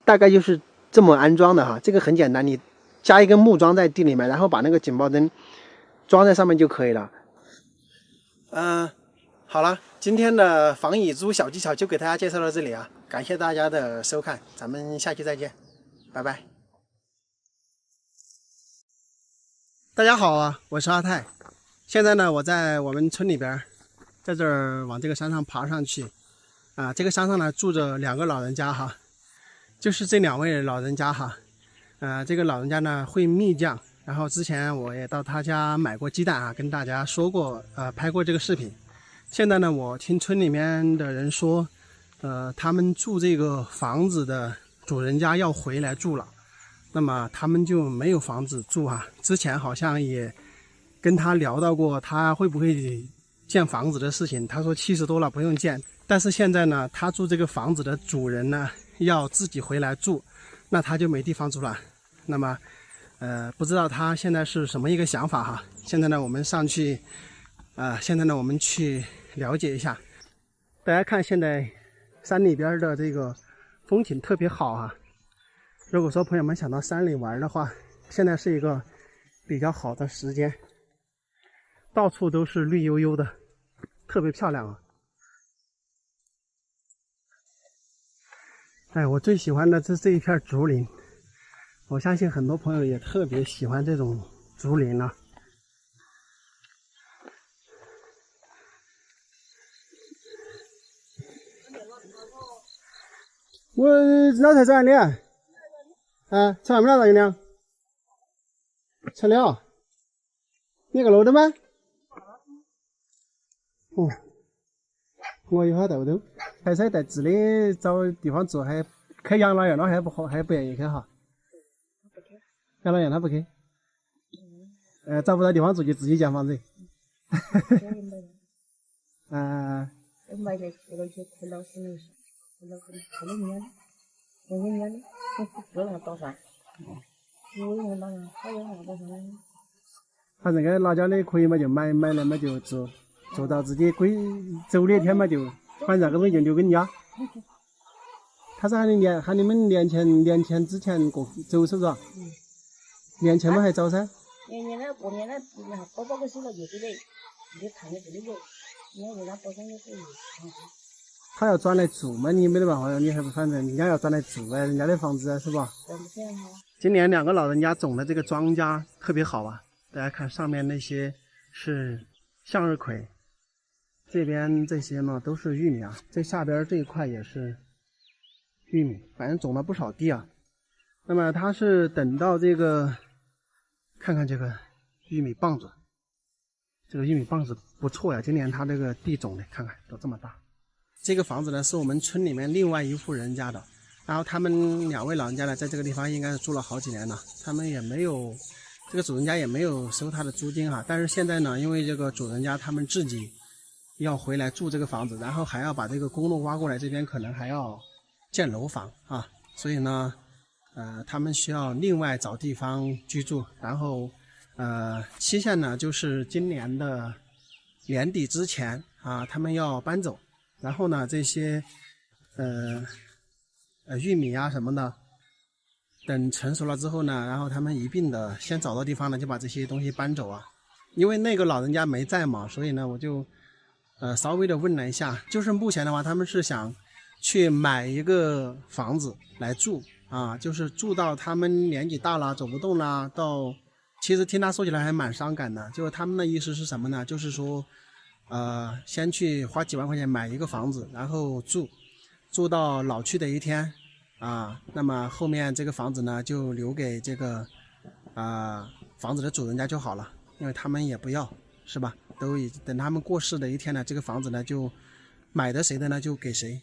大概就是这么安装的哈。这个很简单，你加一根木桩在地里面，然后把那个警报灯装在上面就可以了。好了，今天的防野猪小技巧就给大家介绍到这里啊，感谢大家的收看，咱们下期再见，拜拜。大家好啊，我是阿泰。现在呢，我在我们村里边在这儿往这个山上爬上去。这个山上呢住着2个老人家哈，就是这2位老人家哈。这个老人家呢会蜜酱，然后之前我也到他家买过鸡蛋啊，跟大家说过，拍过这个视频。现在呢，我听村里面的人说，他们住这个房子的主人家要回来住了，那么他们就没有房子住啊。之前好像也跟他聊到过，他会不会建房子的事情。他说70多了不用建，但是现在呢，他住这个房子的主人呢要自己回来住，那他就没地方住了。那么，不知道他现在是什么一个想法哈。现在呢，我们上去，我们去了解一下。大家看，现在山里边的这个风景特别好啊。如果说朋友们想到山里玩的话，现在是一个比较好的时间，到处都是绿油油的，特别漂亮啊。我最喜欢的是这一片竹林。我相信很多朋友也特别喜欢这种竹林了。我老才吃完的，吃完没了大娘？吃了。你个漏的吗？我有哈豆豆，还是在这里找地方住，还开养老院了，还不愿意开哈。养老院他不开，找不到地方住就自己建房子。买的这个就快老师了，快了年了，我年了，我让多少？我让多少？还要多少？反正老家的可以嘛，就买了嘛就做到自己走的一天嘛就，反正这个东西就留给人家。他是喊你们年前之前过走是不是？年前嘛还早噻。年了过年了，包个手了就是的，就看着这里有，你看人家包上也可以。他要转来住嘛，你没得办法，你还不反正人家要转来住人家的房子是吧？今年2个老人家种的这个庄稼特别好啊，大家看上面那些是向日葵，这边这些呢都是玉米啊，这下边这一块也是玉米，反正种了不少地啊。那么他是等到这个，看看这个玉米棒子，这个玉米棒子不错呀，今年他这个地种的，看看都这么大。这个房子呢是我们村里面另外一户人家的，然后他们2位老人家呢在这个地方应该是住了好几年了，他们也没有，这个主人家也没有收他的租金哈。但是现在呢，因为这个主人家他们自己要回来住这个房子，然后还要把这个公路挖过来，这边可能还要建楼房啊，所以呢，他们需要另外找地方居住，然后期限呢就是今年的年底之前啊，他们要搬走。然后呢，这些玉米啊什么的，等成熟了之后呢，然后他们一并的先找到地方呢，就把这些东西搬走啊。因为那个老人家没在嘛，所以呢，我就稍微的问了一下，就是目前的话，他们是想去买一个房子来住啊，就是住到他们年纪大了走不动了，其实听他说起来还蛮伤感的。就是他们的意思是什么呢？就是说。先去花几万块钱买一个房子，然后住到老去的一天啊。那么后面这个房子呢，就留给这个房子的主人家就好了，因为他们也不要，是吧？等他们过世的一天呢，这个房子呢就买的谁的呢就给谁。